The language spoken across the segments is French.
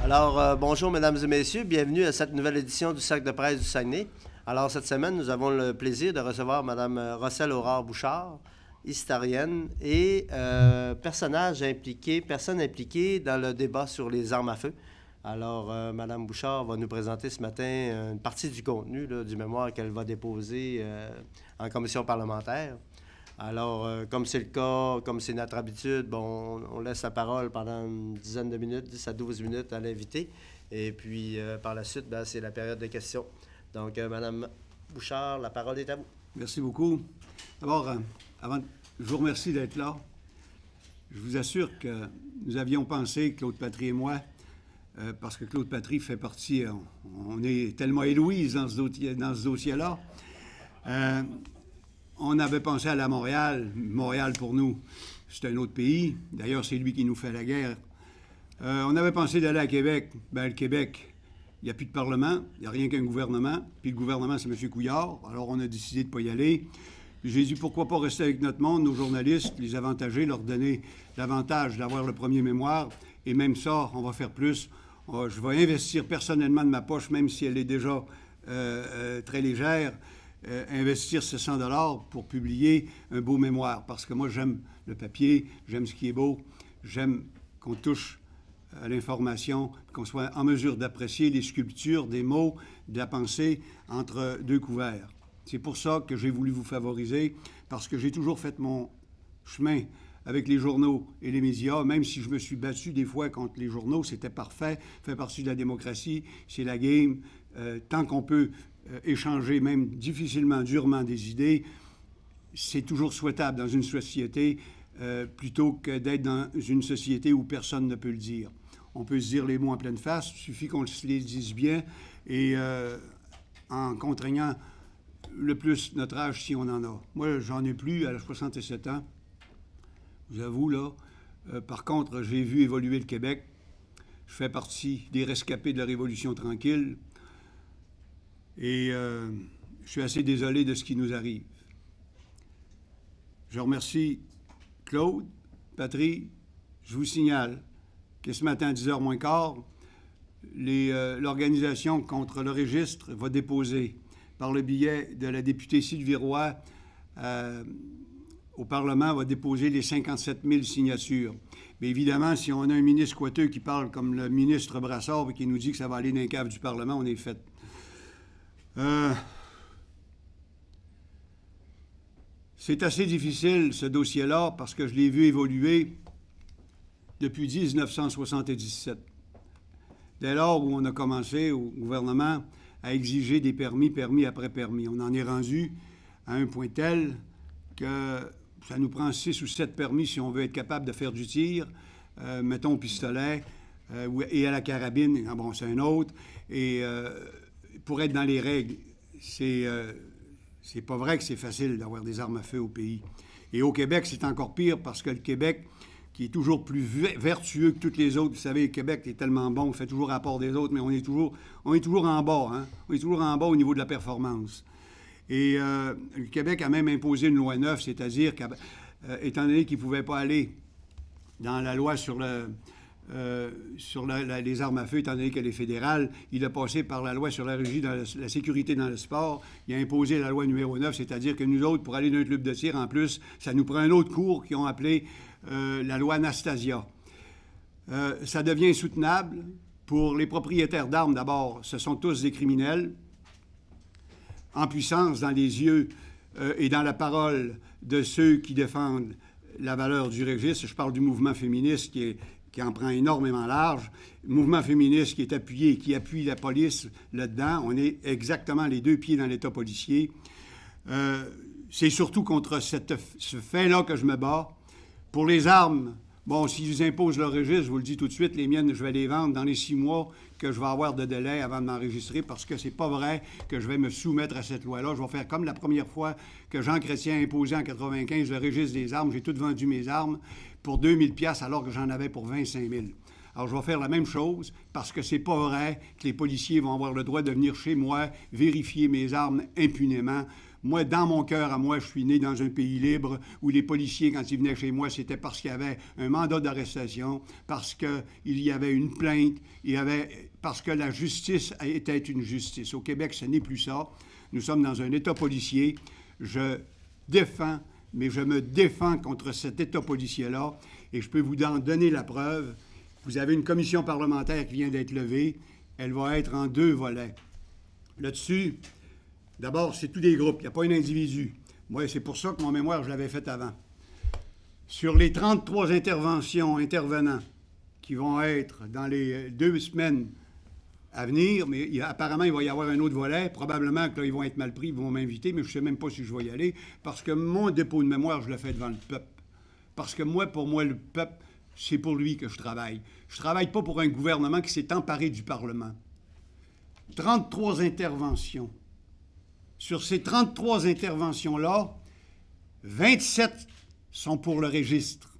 Alors, bonjour, mesdames et messieurs. Bienvenue à cette nouvelle édition du Cercle de presse du Saguenay. Alors, cette semaine, nous avons le plaisir de recevoir Mme Rosselle Aurore-Bouchard, historienne et personne impliquée dans le débat sur les armes à feu. Alors, Mme Bouchard va nous présenter ce matin une partie du contenu là, du mémoire qu'elle va déposer en commission parlementaire. Alors, comme c'est le cas, comme c'est notre habitude, bon, on laisse la parole pendant une dizaine de minutes, 10 à 12 minutes à l'invité. Et puis, par la suite, ben, c'est la période de questions. Donc, Mme Bouchard, la parole est à vous. Merci beaucoup. D'abord, je vous remercie d'être là. Je vous assure que nous avions pensé, Claude Patry et moi, parce que Claude Patry fait partie, on est tellement Héloïse dans ce dossier-là. On avait pensé à Montréal. Montréal, pour nous, c'est un autre pays. D'ailleurs, c'est lui qui nous fait la guerre. On avait pensé d'aller à Québec. Bien, le Québec, il n'y a plus de Parlement. Il n'y a rien qu'un gouvernement. Puis le gouvernement, c'est M. Couillard. Alors, on a décidé de ne pas y aller. J'ai dit, pourquoi pas rester avec notre monde, nos journalistes, les avantager, leur donner l'avantage d'avoir le premier mémoire. Et même ça, on va faire plus. Je vais investir personnellement de ma poche, même si elle est déjà très légère, investir ces 100 $ pour publier un beau mémoire. Parce que moi, j'aime le papier, j'aime ce qui est beau, j'aime qu'on touche à l'information, qu'on soit en mesure d'apprécier les sculptures, des mots, de la pensée entre deux couverts. C'est pour ça que j'ai voulu vous favoriser, parce que j'ai toujours fait mon chemin avec les journaux et les médias, même si je me suis battu des fois contre les journaux, c'était parfait, fait partie de la démocratie, c'est la game. Tant qu'on peut échanger, même difficilement, durement des idées, c'est toujours souhaitable dans une société plutôt que d'être dans une société où personne ne peut le dire. On peut se dire les mots en pleine face, il suffit qu'on se les dise bien et en contraignant le plus notre âge si on en a. Moi, j'en ai plus à 67 ans, je vous avoue, là. Par contre, j'ai vu évoluer le Québec. Je fais partie des rescapés de la Révolution tranquille. Et je suis assez désolé de ce qui nous arrive. Je remercie Claude, Patry. Je vous signale que ce matin à 10h moins quart, l'organisation contre le registre va déposer, par le biais de la députée Sylvie Roy, au Parlement, va déposer les 57 000 signatures. Mais évidemment, si on a un ministre coiteux qui parle comme le ministre Brassard et qui nous dit que ça va aller dans les caves du Parlement, on est fait. C'est assez difficile, ce dossier-là, parce que je l'ai vu évoluer depuis 1977. Dès lors où on a commencé, au gouvernement, à exiger des permis après permis. On en est rendu à un point tel que ça nous prend 6 ou 7 permis si on veut être capable de faire du tir, mettons au pistolet et à la carabine. Ah bon, c'est un autre. Et pour être dans les règles, c'est pas vrai que c'est facile d'avoir des armes à feu au pays. Et au Québec, c'est encore pire parce que le Québec, qui est toujours plus vertueux que toutes les autres, vous savez, le Québec est tellement bon, on fait toujours rapport des autres, mais on est toujours en bas, hein? On est toujours en bas au niveau de la performance. Et le Québec a même imposé une loi 9, c'est-à-dire qu'étant donné qu'il ne pouvait pas aller dans la loi sur les armes à feu, étant donné qu'elle est fédérale, il a passé par la loi sur la régie dans la sécurité dans le sport. Il a imposé la loi numéro 9, c'est-à-dire que nous autres, pour aller dans un club de tir, en plus, ça nous prend un autre cours qu'ils ont appelé la loi Anastasia. Ça devient insoutenable. Pour les propriétaires d'armes, d'abord, ce sont tous des criminels en puissance dans les yeux et dans la parole de ceux qui défendent la valeur du registre. Je parle du mouvement féministe qui en prend énormément large. Le mouvement féministe qui appuie la police là-dedans. On est exactement les deux pieds dans l'État policier. C'est surtout contre ce fait-là que je me bats. Pour les armes, bon, s'ils imposent le registre, je vous le dis tout de suite, les miennes, je vais les vendre dans les 6 mois que je vais avoir de délai avant de m'enregistrer parce que c'est pas vrai que je vais me soumettre à cette loi-là. Je vais faire comme la première fois que Jean Chrétien a imposé en 1995 le registre des armes. J'ai tout vendu mes armes pour 2000 $ alors que j'en avais pour 25 000. Alors, je vais faire la même chose parce que c'est pas vrai que les policiers vont avoir le droit de venir chez moi vérifier mes armes impunément. Moi, dans mon cœur, à moi, je suis né dans un pays libre où les policiers, quand ils venaient chez moi, c'était parce qu'il y avait un mandat d'arrestation, parce qu'il y avait une plainte, parce que la justice était une justice. Au Québec, ce n'est plus ça. Nous sommes dans un État policier. Je défends, mais je me défends contre cet État policier-là, et je peux vous en donner la preuve. Vous avez une commission parlementaire qui vient d'être levée. Elle va être en 2 volets. Là-dessus, d'abord, c'est tous des groupes. Il n'y a pas un individu. Moi, c'est pour ça que mon mémoire, je l'avais fait avant. Sur les 33 intervenants qui vont être dans les 2 semaines à venir, mais apparemment, il va y avoir un autre volet. Probablement que là, ils vont être mal pris, ils vont m'inviter, mais je ne sais même pas si je vais y aller, parce que mon dépôt de mémoire, je le fais devant le peuple. Parce que moi, pour moi, le peuple, c'est pour lui que je travaille. Je ne travaille pas pour un gouvernement qui s'est emparé du Parlement. 33 interventions. Sur ces 33 interventions-là, 27 sont pour le registre.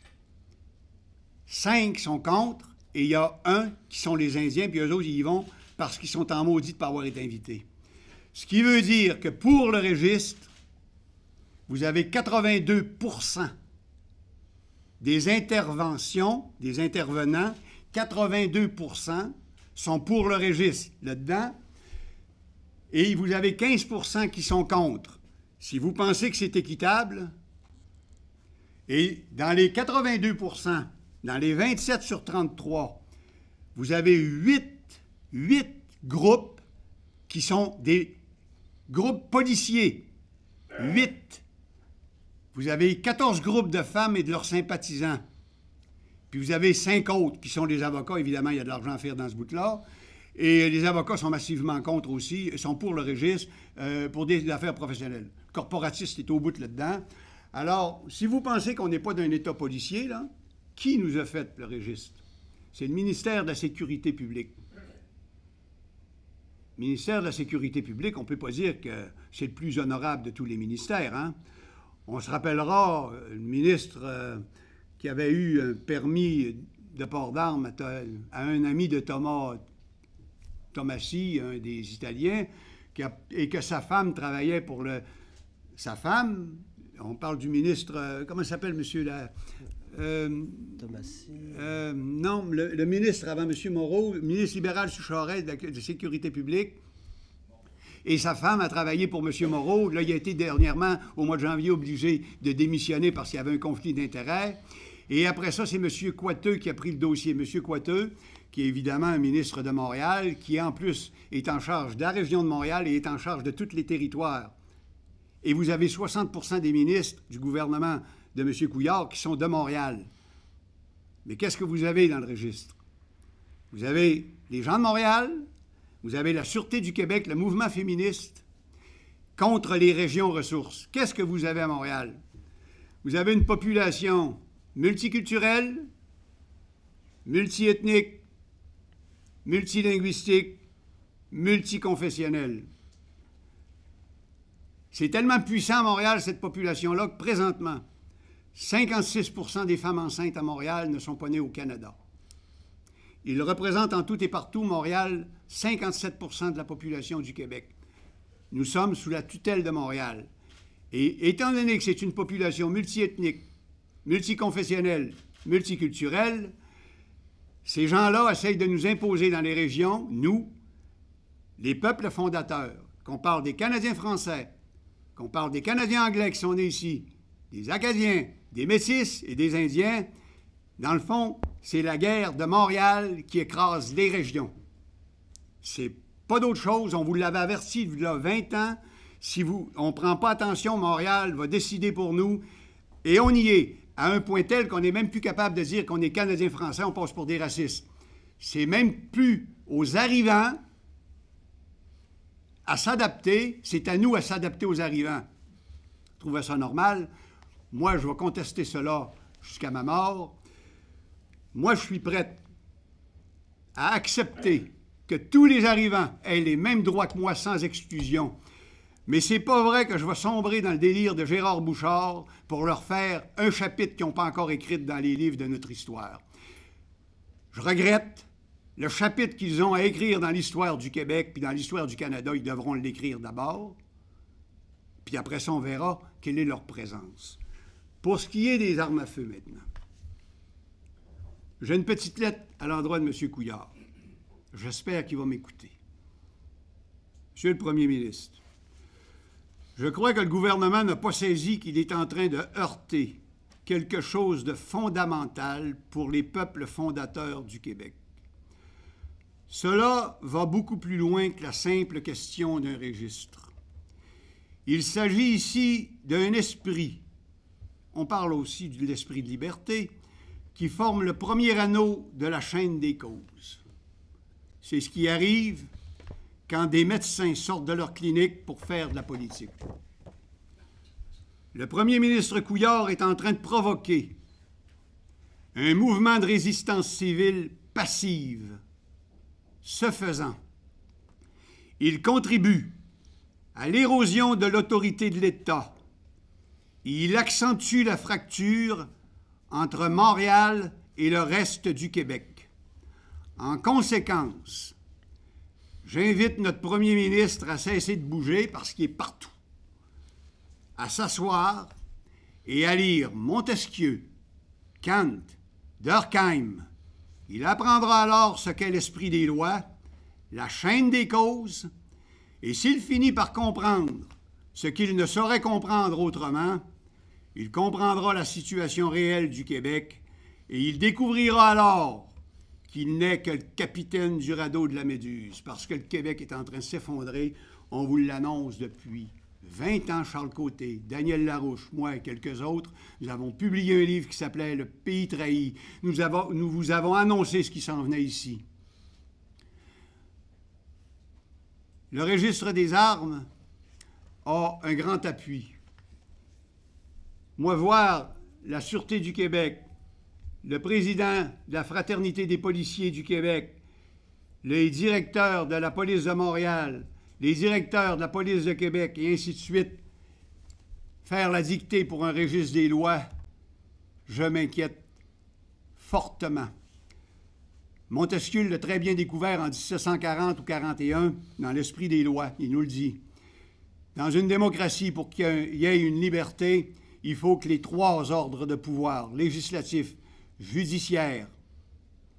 5 sont contre, et il y a 1 qui sont les Indiens, puis eux autres, ils y vont parce qu'ils sont en maudit de ne pas avoir été invités. Ce qui veut dire que pour le registre, vous avez 82% des interventions, des intervenants, 82% sont pour le registre là-dedans, et vous avez 15% qui sont contre. Si vous pensez que c'est équitable, et dans les 82%, dans les 27 sur 33, vous avez 8 groupes qui sont des groupes policiers. 8. Vous avez 14 groupes de femmes et de leurs sympathisants. Puis vous avez 5 autres qui sont des avocats. Évidemment, il y a de l'argent à faire dans ce bout-là. Et les avocats sont massivement contre aussi, sont pour le registre, pour des affaires professionnelles. Le corporatiste est au bout là-dedans. Alors, si vous pensez qu'on n'est pas d'un État policier, là, qui nous a fait le registre? C'est le ministère de la Sécurité publique. Le ministère de la Sécurité publique, on ne peut pas dire que c'est le plus honorable de tous les ministères, hein? On se rappellera le ministre qui avait eu un permis de port d'armes à un ami de Tomassi, un des Italiens, et que sa femme travaillait pour le... Sa femme, on parle du ministre... comment s'appelle, monsieur, là? Tomassi. Non, le ministre avant M. Moreau, le ministre libéral sous Charest de Sécurité publique, et sa femme a travaillé pour M. Moreau. Là, il a été dernièrement, au mois de janvier, obligé de démissionner parce qu'il y avait un conflit d'intérêts. Et après ça, c'est M. Coiteux qui a pris le dossier. M. Coiteux, qui est évidemment un ministre de Montréal, qui en plus est en charge de la région de Montréal et est en charge de tous les territoires. Et vous avez 60% des ministres du gouvernement de M. Couillard qui sont de Montréal. Mais qu'est-ce que vous avez dans le registre? Vous avez les gens de Montréal, vous avez la Sûreté du Québec, le mouvement féministe, contre les régions ressources. Qu'est-ce que vous avez à Montréal? Vous avez une population multiculturelle, multiethnique, multilinguistique, multiconfessionnelle. C'est tellement puissant à Montréal, cette population-là, que présentement, 56% des femmes enceintes à Montréal ne sont pas nées au Canada. Il représente en tout et partout, Montréal, 57% de la population du Québec. Nous sommes sous la tutelle de Montréal. Et étant donné que c'est une population multiethnique, multiconfessionnelle, multiculturelle, ces gens-là essayent de nous imposer dans les régions, nous, les peuples fondateurs, qu'on parle des Canadiens français, qu'on parle des Canadiens anglais qui sont nés ici, des Acadiens, des Métis et des Indiens, dans le fond, c'est la guerre de Montréal qui écrase les régions. C'est pas d'autre chose. On vous l'avait averti il y a 20 ans. Si on ne prend pas attention, Montréal va décider pour nous. Et on y est, à un point tel qu'on n'est même plus capable de dire qu'on est Canadien français, on passe pour des racistes. C'est même plus aux arrivants à s'adapter, c'est à nous à s'adapter aux arrivants. Vous trouvez ça normal? Moi, je vais contester cela jusqu'à ma mort. Moi, je suis prête à accepter que tous les arrivants aient les mêmes droits que moi sans exclusion. Mais c'est pas vrai que je vais sombrer dans le délire de Gérard Bouchard pour leur faire un chapitre qu'ils n'ont pas encore écrit dans les livres de notre histoire. Je regrette le chapitre qu'ils ont à écrire dans l'histoire du Québec puis dans l'histoire du Canada, ils devront l'écrire d'abord. Puis après ça, on verra quelle est leur présence. Pour ce qui est des armes à feu maintenant, j'ai une petite lettre à l'endroit de M. Couillard. J'espère qu'il va m'écouter. Monsieur le Premier ministre, je crois que le gouvernement n'a pas saisi qu'il est en train de heurter quelque chose de fondamental pour les peuples fondateurs du Québec. Cela va beaucoup plus loin que la simple question d'un registre. Il s'agit ici d'un esprit, on parle aussi de l'esprit de liberté, qui forme le premier anneau de la chaîne des causes. C'est ce qui arrive quand des médecins sortent de leur clinique pour faire de la politique. Le premier ministre Couillard est en train de provoquer un mouvement de résistance civile passive. Ce faisant, il contribue à l'érosion de l'autorité de l'État. Il accentue la fracture entre Montréal et le reste du Québec. En conséquence, j'invite notre premier ministre à cesser de bouger parce qu'il est partout, à s'asseoir et à lire Montesquieu, Kant, Durkheim. Il apprendra alors ce qu'est l'esprit des lois, la chaîne des causes, et s'il finit par comprendre ce qu'il ne saurait comprendre autrement, il comprendra la situation réelle du Québec et il découvrira alors qu'il n'est que le capitaine du radeau de la Méduse, parce que le Québec est en train de s'effondrer. On vous l'annonce depuis 20 ans, Charles Côté, Daniel Larouche, moi et quelques autres. Nous avons publié un livre qui s'appelait « Le pays trahi ». Nous vous avons annoncé ce qui s'en venait ici. Le registre des armes a un grand appui. Moi, voir la Sûreté du Québec, le président de la Fraternité des policiers du Québec, les directeurs de la police de Montréal, les directeurs de la police de Québec, et ainsi de suite, faire la dictée pour un registre des lois, je m'inquiète fortement. Montesquieu l'a très bien découvert en 1740 ou 41 dans l'esprit des lois, il nous le dit. Dans une démocratie, pour qu'il y ait une liberté, il faut que les trois ordres de pouvoir, législatif, judiciaire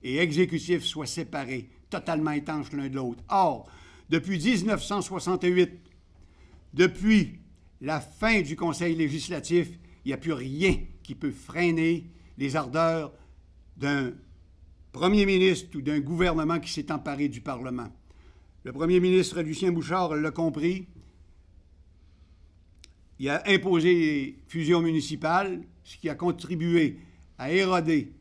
et exécutif, soient séparés, totalement étanches l'un de l'autre. Or, depuis 1968, depuis la fin du Conseil législatif, il n'y a plus rien qui peut freiner les ardeurs d'un premier ministre ou d'un gouvernement qui s'est emparé du Parlement. Le premier ministre Lucien Bouchard l'a compris. Il a imposé les fusions municipales, ce qui a contribué à éroder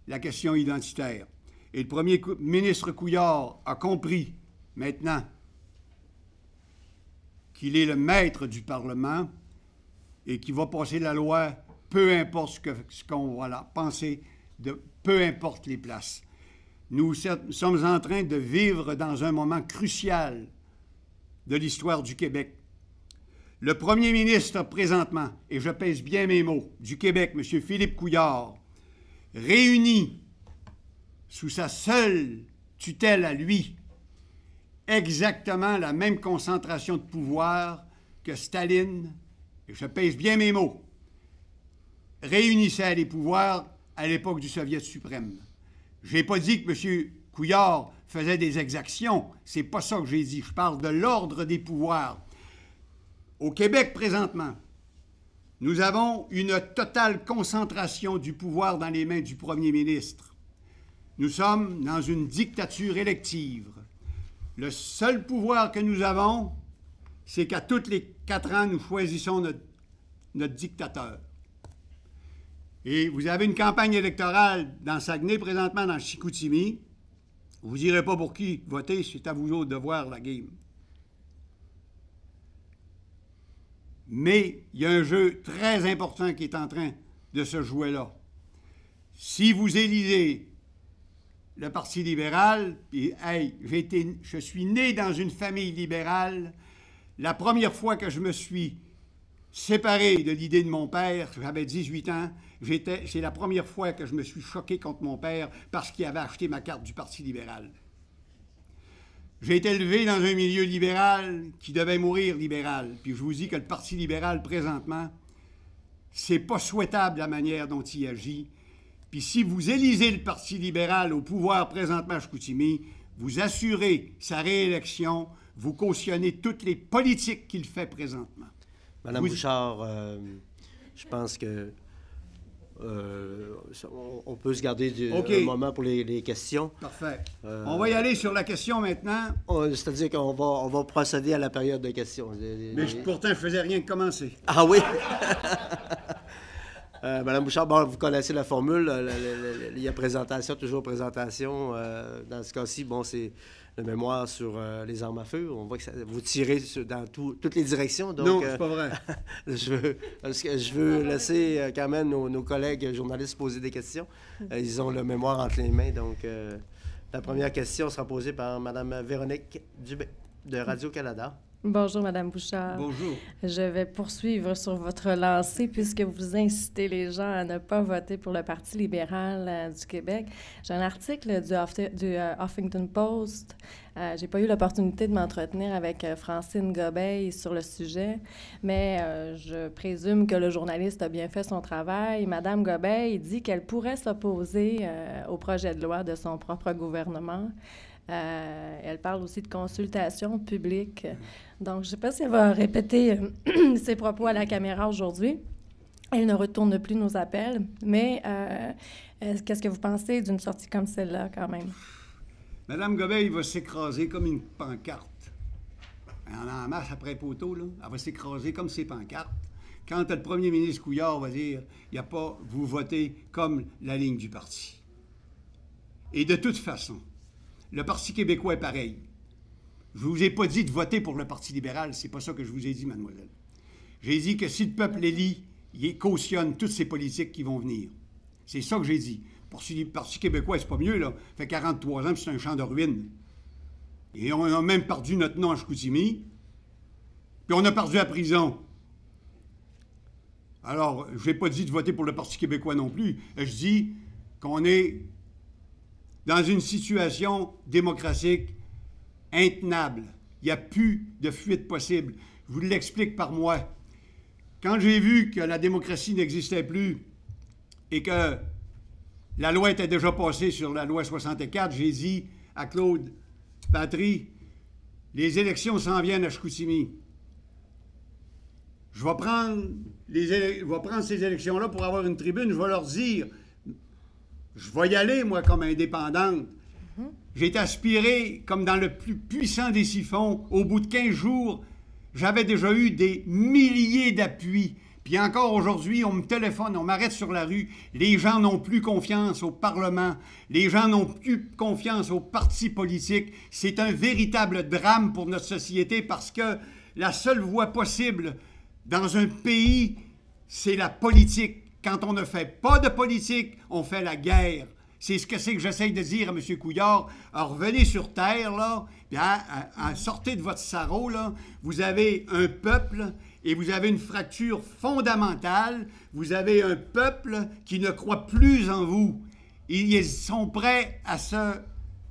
la question identitaire. Et le premier ministre Couillard a compris maintenant qu'il est le maître du Parlement et qu'il va passer la loi, peu importe ce qu'on va penser, peu importe les places. Nous sommes en train de vivre dans un moment crucial de l'histoire du Québec. Le premier ministre présentement, et je pèse bien mes mots, du Québec, M. Philippe Couillard, réunit sous sa seule tutelle à lui exactement la même concentration de pouvoir que Staline, et je pèse bien mes mots, réunissait les pouvoirs à l'époque du Soviet suprême. Je n'ai pas dit que M. Couillard faisait des exactions, c'est pas ça que j'ai dit, je parle de l'ordre des pouvoirs. Au Québec, présentement, nous avons une totale concentration du pouvoir dans les mains du premier ministre. Nous sommes dans une dictature élective. Le seul pouvoir que nous avons, c'est qu'à tous les 4 ans, nous choisissons notre dictateur. Et vous avez une campagne électorale dans Saguenay, présentement dans Chicoutimi. Vous ne direz pas pour qui voter, c'est à vous autres de voir la game. Mais il y a un jeu très important qui est en train de se jouer là. Si vous élisez le Parti libéral, puis hey, je suis né dans une famille libérale, la première fois que je me suis séparé de l'idée de mon père, j'avais 18 ans, c'est la première fois que je me suis choqué contre mon père parce qu'il avait acheté ma carte du Parti libéral. J'ai été élevé dans un milieu libéral qui devait mourir libéral. Puis je vous dis que le Parti libéral, présentement, c'est pas souhaitable la manière dont il agit. Puis si vous élisez le Parti libéral au pouvoir présentement à Chicoutimi, vous assurez sa réélection, vous cautionnez toutes les politiques qu'il fait présentement. Madame Bouchard, je pense que on peut se garder un moment pour les questions. Parfait. On va y aller sur la question maintenant. C'est-à-dire qu'on va procéder à la période de questions. Mais pourtant, je faisais rien que commencer. Ah oui? Madame Bouchard, bon, vous connaissez la formule. Il y a présentation, toujours présentation. Dans ce cas-ci, bon, c'est le mémoire sur les armes à feu. On voit que vous tirez dans toutes les directions. Donc, non, c'est pas vrai. je veux laisser quand même nos collègues journalistes poser des questions. Ils ont le mémoire entre les mains. Donc, la première question sera posée par Mme Véronique Dubé de Radio-Canada. Bonjour, Madame Bouchard. Bonjour. Je vais poursuivre sur votre lancée puisque vous incitez les gens à ne pas voter pour le Parti libéral du Québec. J'ai un article du Huffington Post. J'ai pas eu l'opportunité de m'entretenir avec Francine Gobeil sur le sujet, mais je présume que le journaliste a bien fait son travail. Madame Gobeil dit qu'elle pourrait s'opposer au projet de loi de son propre gouvernement. Elle parle aussi de consultation publique. Donc, je ne sais pas si elle va répéter ses propos à la caméra aujourd'hui. Elle ne retourne plus nos appels. Mais qu'est-ce que vous pensez d'une sortie comme celle-là, quand même? Madame Gobeil va s'écraser comme une pancarte. Elle en a en masse après poteau, là. Elle va s'écraser comme ces pancartes. Quand le premier ministre Couillard va dire « Il n'y a pas, vous votez comme la ligne du parti ». Et de toute façon, le Parti québécois est pareil. Je ne vous ai pas dit de voter pour le Parti libéral, c'est pas ça que je vous ai dit, mademoiselle. J'ai dit que si le peuple élit, il cautionne toutes ces politiques qui vont venir. C'est ça que j'ai dit. Le Parti québécois, c'est pas mieux, là. Ça fait 43 ans que c'est un champ de ruines. Et on a même perdu notre nom à Chicoutimi. Puis on a perdu la prison. Alors, je n'ai pas dit de voter pour le Parti québécois non plus. Je dis qu'on est dans une situation démocratique intenable. Il n'y a plus de fuite possible. Je vous l'explique par moi. Quand j'ai vu que la démocratie n'existait plus et que la loi était déjà passée sur la loi 64, j'ai dit à Claude Patry, les élections s'en viennent à Chicoutimi. Je vais prendre ces élections-là pour avoir une tribune. Je vais leur dire, je vais y aller, moi, comme indépendante. J'ai été aspiré comme dans le plus puissant des siphons. Au bout de 15 jours, j'avais déjà eu des milliers d'appuis. Puis encore aujourd'hui, on me téléphone, on m'arrête sur la rue. Les gens n'ont plus confiance au Parlement. Les gens n'ont plus confiance aux partis politiques. C'est un véritable drame pour notre société parce que la seule voie possible dans un pays, c'est la politique. Quand on ne fait pas de politique, on fait la guerre. C'est ce que j'essaye de dire à M. Couillard. Alors, revenez sur terre, là, puis sortez de votre sarrau, là. Vous avez un peuple et vous avez une fracture fondamentale. Vous avez un peuple qui ne croit plus en vous. Ils sont prêts à se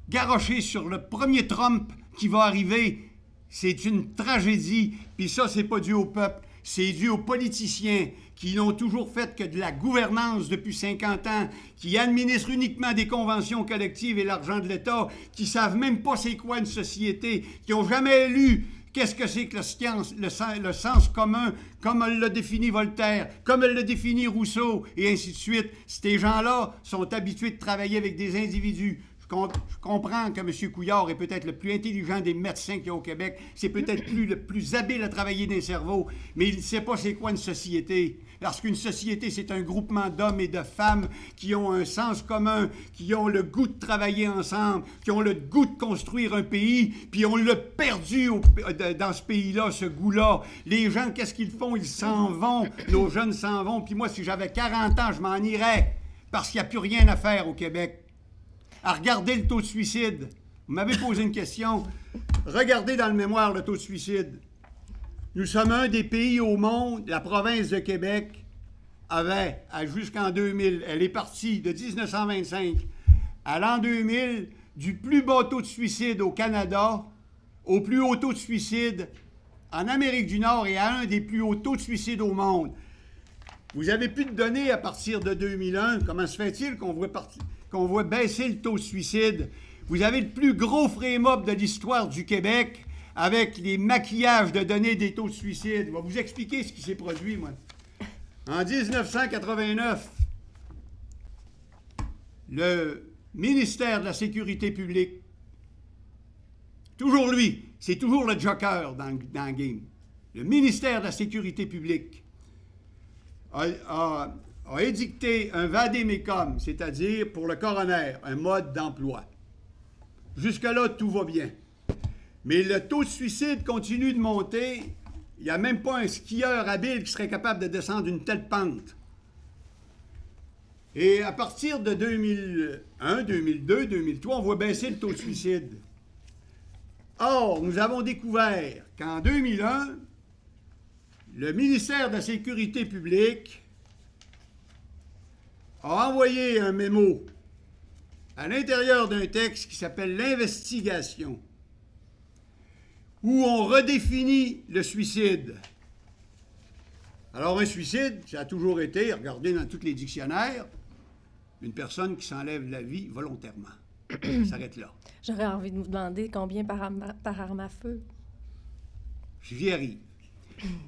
garrocher sur le premier Trump qui va arriver. C'est une tragédie. Puis ça, c'est pas dû au peuple. C'est dû aux politiciens qui n'ont toujours fait que de la gouvernance depuis 50 ans, qui administrent uniquement des conventions collectives et l'argent de l'État, qui ne savent même pas c'est quoi une société, qui n'ont jamais lu qu'est-ce que c'est que le sens commun, comme l'a défini Voltaire, comme l'a défini Rousseau, et ainsi de suite. Ces gens-là sont habitués de travailler avec des individus. Je comprends que M. Couillard est peut-être le plus intelligent des médecins qu'il y a au Québec. C'est peut-être le plus habile à travailler des cerveaux, mais il ne sait pas c'est quoi une société. Parce qu'une société, c'est un groupement d'hommes et de femmes qui ont un sens commun, qui ont le goût de travailler ensemble, qui ont le goût de construire un pays, puis on l'a perdu dans ce pays-là, ce goût-là. Les gens, qu'est-ce qu'ils font? Ils s'en vont. Nos jeunes s'en vont. Puis moi, si j'avais 40 ans, je m'en irais. Parce qu'il n'y a plus rien à faire au Québec. À regarder le taux de suicide. Vous m'avez posé une question. Regardez dans le mémoire le taux de suicide. Nous sommes un des pays au monde, la province de Québec avait, jusqu'en 2000, elle est partie de 1925 à l'an 2000, du plus bas taux de suicide au Canada au plus haut taux de suicide en Amérique du Nord et à un des plus hauts taux de suicide au monde. Vous n'avez plus de données à partir de 2001. Comment se fait-il qu'on voit baisser le taux de suicide? Vous avez le plus gros frame-up de l'histoire du Québec avec les maquillages de données des taux de suicide. Je vais vous expliquer ce qui s'est produit, moi. En 1989, le ministère de la Sécurité publique, toujours lui, c'est toujours le joker dans le game, le ministère de la Sécurité publique a édicté un vade-mecum, c'est-à-dire pour le coroner, un mode d'emploi. Jusque-là, tout va bien. Mais le taux de suicide continue de monter. Il n'y a même pas un skieur habile qui serait capable de descendre une telle pente. Et à partir de 2001, 2002, 2003, on voit baisser le taux de suicide. Or, nous avons découvert qu'en 2001, le ministère de la Sécurité publique a envoyé un mémo à l'intérieur d'un texte qui s'appelle l'investigation, où on redéfinit le suicide. Alors, un suicide, ça a toujours été, regardez dans tous les dictionnaires, une personne qui s'enlève la vie volontairement. Ça s'arrête là. J'aurais envie de vous demander combien par arme à feu. J'y arrive.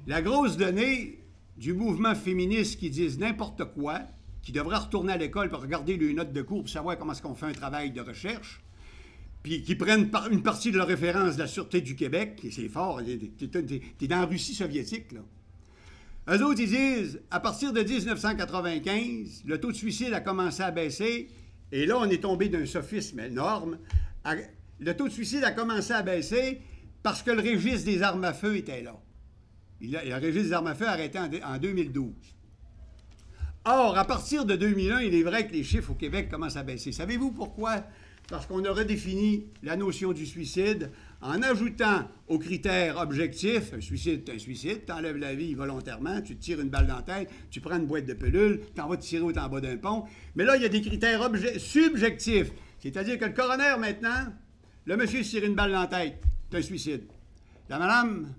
La grosse donnée du mouvement féministe qui disent n'importe quoi, qui devrait retourner à l'école pour regarder les notes de cours pour savoir comment est-ce qu'on fait un travail de recherche, puis qui prennent une partie de leur référence de la Sûreté du Québec, et c'est fort, t'es dans la Russie soviétique, là. Eux autres, ils disent, à partir de 1995, le taux de suicide a commencé à baisser, et là, on est tombé d'un sophisme énorme. Le taux de suicide a commencé à baisser parce que le registre des armes à feu était là. Le registre des armes à feu a arrêté en 2012. Or, à partir de 2001, il est vrai que les chiffres au Québec commencent à baisser. Savez-vous pourquoi? Parce qu'on a redéfini la notion du suicide en ajoutant aux critères objectifs, un suicide, c'est un suicide, tu enlèves la vie volontairement, tu te tires une balle dans la tête, tu prends une boîte de pilules, tu en vas te tirer en bas d'un pont. Mais là, il y a des critères subjectifs. C'est-à-dire que le coroner, maintenant, le monsieur se tire une balle dans la tête, c'est un suicide. La madame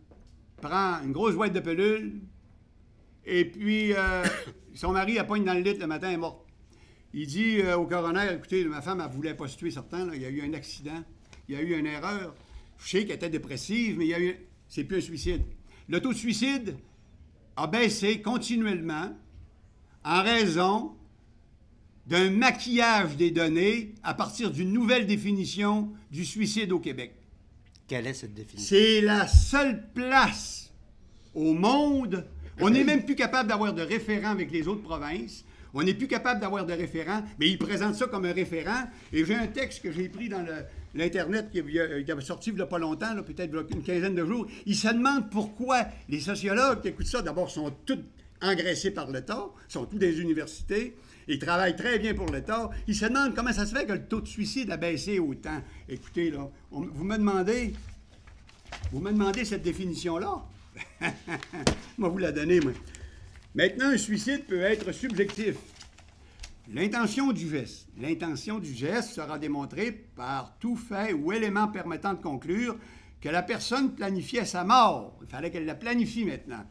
prend une grosse boîte de pilules, et puis son mari, elle pogne dans le lit le matin, elle est morte. Il dit au coroner, écoutez, ma femme, elle ne voulait pas se tuer, certain, là, il y a eu un accident, il y a eu une erreur. Je sais qu'elle était dépressive, mais c'est plus un suicide. Le taux de suicide a baissé continuellement en raison d'un maquillage des données à partir d'une nouvelle définition du suicide au Québec. Quelle est cette définition? C'est la seule place au monde. On n'est même plus capable d'avoir de référent avec les autres provinces. On n'est plus capable d'avoir de référent, mais ils présentent ça comme un référent. Et j'ai un texte que j'ai pris dans l'Internet qui avait sorti il n'y a pas longtemps, peut-être une quinzaine de jours. Ils se demandent pourquoi les sociologues qui écoutent ça, d'abord, sont tous engraissés par l'État, sont tous des universités, ils travaillent très bien pour l'État. Ils se demandent comment ça se fait que le taux de suicide a baissé autant. Écoutez, là, vous me demandez cette définition-là. Moi, vous la donnez, moi. Maintenant, un suicide peut être subjectif. L'intention du geste. L'intention du geste sera démontrée par tout fait ou élément permettant de conclure que la personne planifiait sa mort. Il fallait qu'elle la planifie maintenant.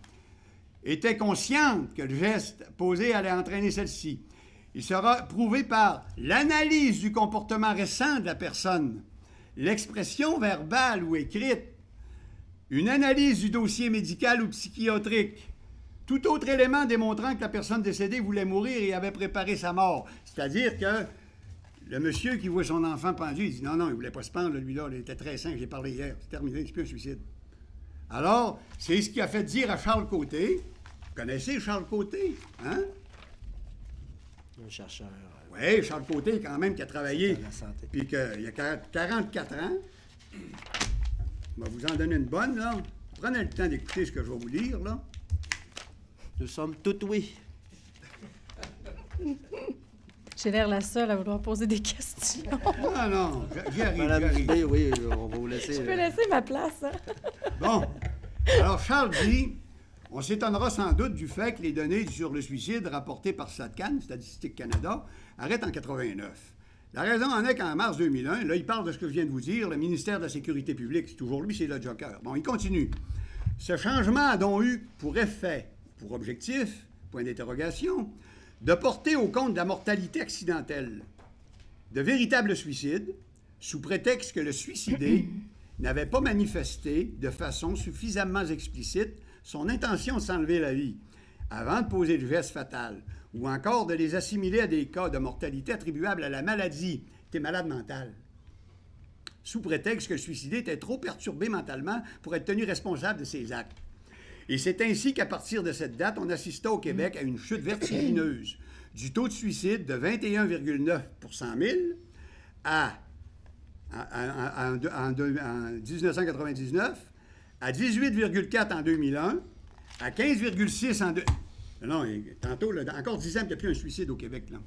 Était consciente que le geste posé allait entraîner celle-ci. Il sera prouvé par l'analyse du comportement récent de la personne, l'expression verbale ou écrite, une analyse du dossier médical ou psychiatrique, tout autre élément démontrant que la personne décédée voulait mourir et avait préparé sa mort. C'est-à-dire que le monsieur qui voit son enfant pendu, il dit « Non, non, il ne voulait pas se pendre, lui-là, il était très sain, j'ai parlé hier, c'est terminé, c'est plus un suicide. » Alors, c'est ce qui a fait dire à Charles Côté, vous connaissez Charles Côté, hein? Un chercheur. Oui, Charles Côté, quand même, qui a travaillé, la santé. Puis qu'il a 44 ans. Je vais vous en donner une bonne, là. Prenez le temps d'écouter ce que je vais vous lire, là. Nous sommes tout oui. J'ai l'air la seule à vouloir poser des questions. Non, non, j'y arrive, Madame j'y arrive. Dubé, oui, on va vous laisser. Je peux laisser ma place, hein? Bon. Alors, Charles dit, on s'étonnera sans doute du fait que les données sur le suicide rapportées par StatCan, Statistique Canada, arrêtent en 89. La raison en est qu'en mars 2001, là, il parle de ce que je viens de vous dire, le ministère de la Sécurité publique, c'est toujours lui, c'est le joker. Bon, il continue. Ce changement a donc eu pour effet, pour objectif, point d'interrogation, de porter au compte de la mortalité accidentelle de véritables suicides, sous prétexte que le suicidé n'avait pas manifesté de façon suffisamment explicite son intention de s'enlever la vie avant de poser le geste fatal, ou encore de les assimiler à des cas de mortalité attribuables à la maladie. T'es malade mental. Sous prétexte que le suicidé était trop perturbé mentalement pour être tenu responsable de ses actes. Et c'est ainsi qu'à partir de cette date, on assista au Québec à une chute vertigineuse du taux de suicide de 21,9 pour 100 000 en 1999, à 18,4 en 2001, à 15,6 en... Non, tantôt, là, encore 10 ans, il n'y a plus un suicide au Québec. Là.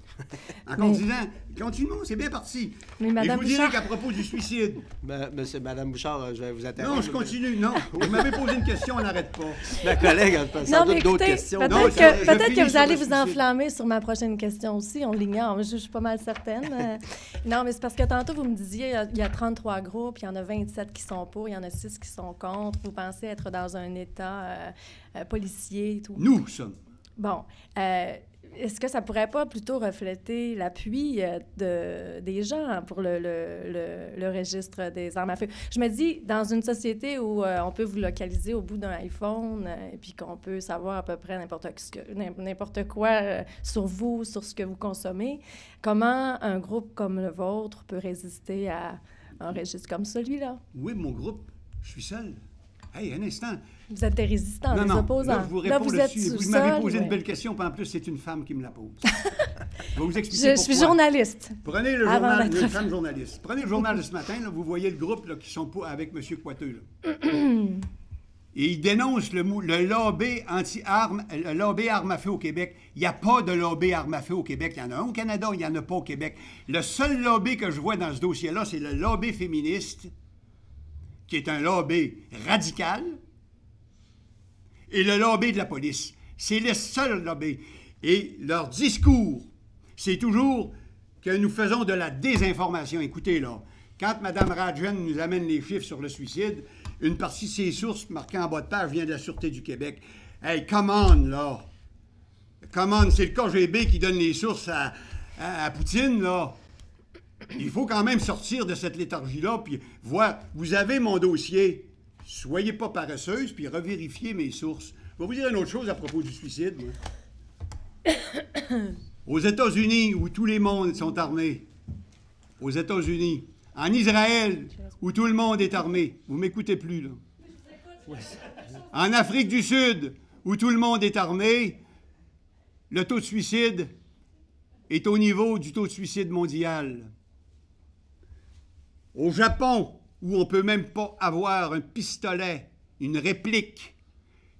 Encore 10 ans. Continuons, c'est bien parti. Mais et Mme je vous dirais Bouchard... qu'à propos du suicide... Madame Bouchard, je vais vous interrompre. Non, je continue. Non, vous m'avez posé une question, on n'arrête pas. Ma collègue a sans doute d'autres questions. Peut-être que vous allez vous enflammer sur ma prochaine question aussi, on l'ignore, je suis pas mal certaine. Non, mais c'est parce que tantôt, vous me disiez, il y a 33 groupes, il y en a 27 qui sont pour, il y en a 6 qui sont contre. Vous pensez être dans un état policier et tout. Nous sommes. Bon, est-ce que ça pourrait pas plutôt refléter l'appui des gens pour le registre des armes à feu? Je me dis, dans une société où on peut vous localiser au bout d'un iPhone et puis qu'on peut savoir à peu près n'importe quoi sur vous, sur ce que vous consommez, comment un groupe comme le vôtre peut résister à un registre comme celui-là? Oui, mon groupe, je suis seul. Hey, un instant. Vous êtes des résistants, des opposants. Là, je vous réponds dessus. Vous m'avez posé une belle question, puis en plus, c'est une femme qui me la pose. Je vais vous expliquer pourquoi. Je suis journaliste. Prenez le journal, une femme journaliste. Prenez le journal de ce matin, là, vous voyez le groupe là, qui sont avec M. Coiteux. Et il dénonce le lobby anti-armes, le lobby armes à feu au Québec. Il n'y a pas de lobby armes à feu au Québec. Il y en a un au Canada, il n'y en a pas au Québec. Le seul lobby que je vois dans ce dossier-là, c'est le lobby féministe, qui est un lobby radical, et le lobby de la police. C'est le seul lobby. Et leur discours, c'est toujours que nous faisons de la désinformation. Écoutez, là, quand Mme Rajan nous amène les chiffres sur le suicide, une partie de ses sources marquées en bas de page vient de la Sûreté du Québec. Hey, come on, là! Come on, c'est le KGB qui donne les sources à Poutine, là. Il faut quand même sortir de cette léthargie-là, puis voir, vous avez mon dossier, soyez pas paresseuse, puis revérifiez mes sources. Je vais vous dire une autre chose à propos du suicide. Moi. Aux États-Unis, où tous les mondes sont armés, aux États-Unis, en Israël, où tout le monde est armé, vous m'écoutez plus, là. En Afrique du Sud, où tout le monde est armé, le taux de suicide est au niveau du taux de suicide mondial. Au Japon, où on ne peut même pas avoir un pistolet, une réplique,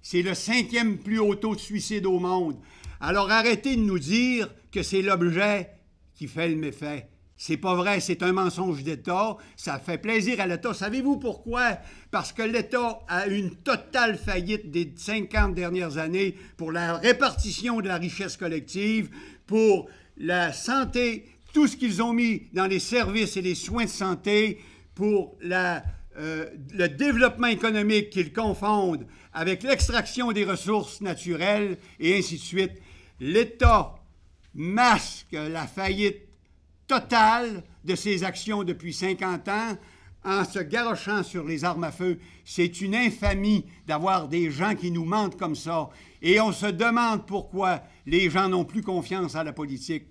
c'est le 5e plus haut taux de suicide au monde. Alors arrêtez de nous dire que c'est l'objet qui fait le méfait. C'est pas vrai, c'est un mensonge d'État. Ça fait plaisir à l'État. Savez-vous pourquoi? Parce que l'État a une totale faillite des 50 dernières années pour la répartition de la richesse collective, pour la santé, tout ce qu'ils ont mis dans les services et les soins de santé, pour le développement économique qu'ils confondent avec l'extraction des ressources naturelles, et ainsi de suite. L'État masque la faillite totale de ses actions depuis 50 ans en se garochant sur les armes à feu. C'est une infamie d'avoir des gens qui nous mentent comme ça. Et on se demande pourquoi les gens n'ont plus confiance à la politique.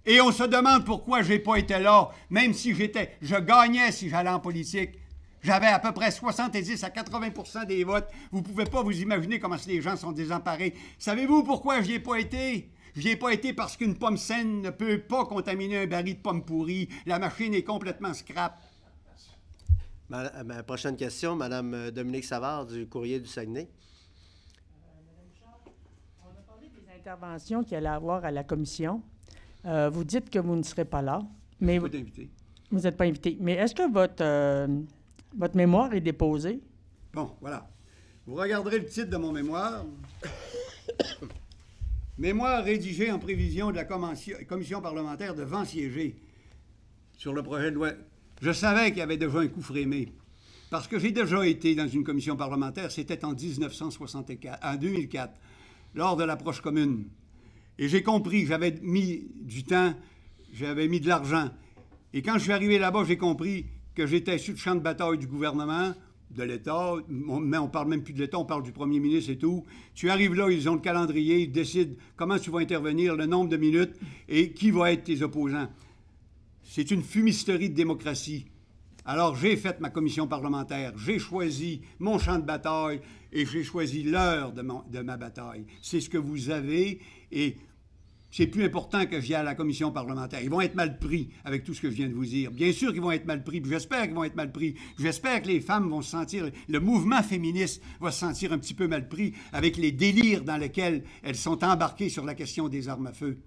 Et on se demande pourquoi j'ai pas été là, même si je gagnais si j'allais en politique. J'avais à peu près 70 à 80% des votes. Vous ne pouvez pas vous imaginer comment les gens sont désemparés. Savez-vous pourquoi j'y ai pas été? J'y ai pas été parce qu'une pomme saine ne peut pas contaminer un baril de pommes pourries. La machine est complètement scrap. Ma prochaine question, Mme Dominique Savard du Courrier du Saguenay. Mme Bouchard, on a parlé des interventions qu'il allait avoir à la commission. Vous dites que vous ne serez pas là. Mais Vous êtes invité. Vous n'êtes pas invité. Mais est-ce que votre mémoire est déposée? Bon, voilà. Vous regarderez le titre de mon mémoire. Mémoire rédigée en prévision de la commission parlementaire devant siéger. sur le projet de loi. Je savais qu'il y avait déjà un coup frémé. Parce que j'ai déjà été dans une commission parlementaire, c'était en 2004, lors de l'approche commune. Et j'ai compris, j'avais mis du temps, j'avais mis de l'argent. Et quand je suis arrivé là-bas, j'ai compris que j'étais sur le champ de bataille du gouvernement, de l'État, mais on ne parle même plus de l'État, on parle du premier ministre et tout. Tu arrives là, ils ont le calendrier, ils décident comment tu vas intervenir, le nombre de minutes et qui va être tes opposants. C'est une fumisterie de démocratie. Alors, j'ai fait ma commission parlementaire, j'ai choisi mon champ de bataille et j'ai choisi l'heure de ma bataille. C'est ce que vous avez et c'est plus important que j'y aille à la commission parlementaire. Ils vont être mal pris avec tout ce que je viens de vous dire. Bien sûr qu'ils vont être mal pris, puis j'espère qu'ils vont être mal pris. J'espère que les femmes vont se sentir, le mouvement féministe va se sentir un petit peu mal pris avec les délires dans lesquels elles sont embarquées sur la question des armes à feu.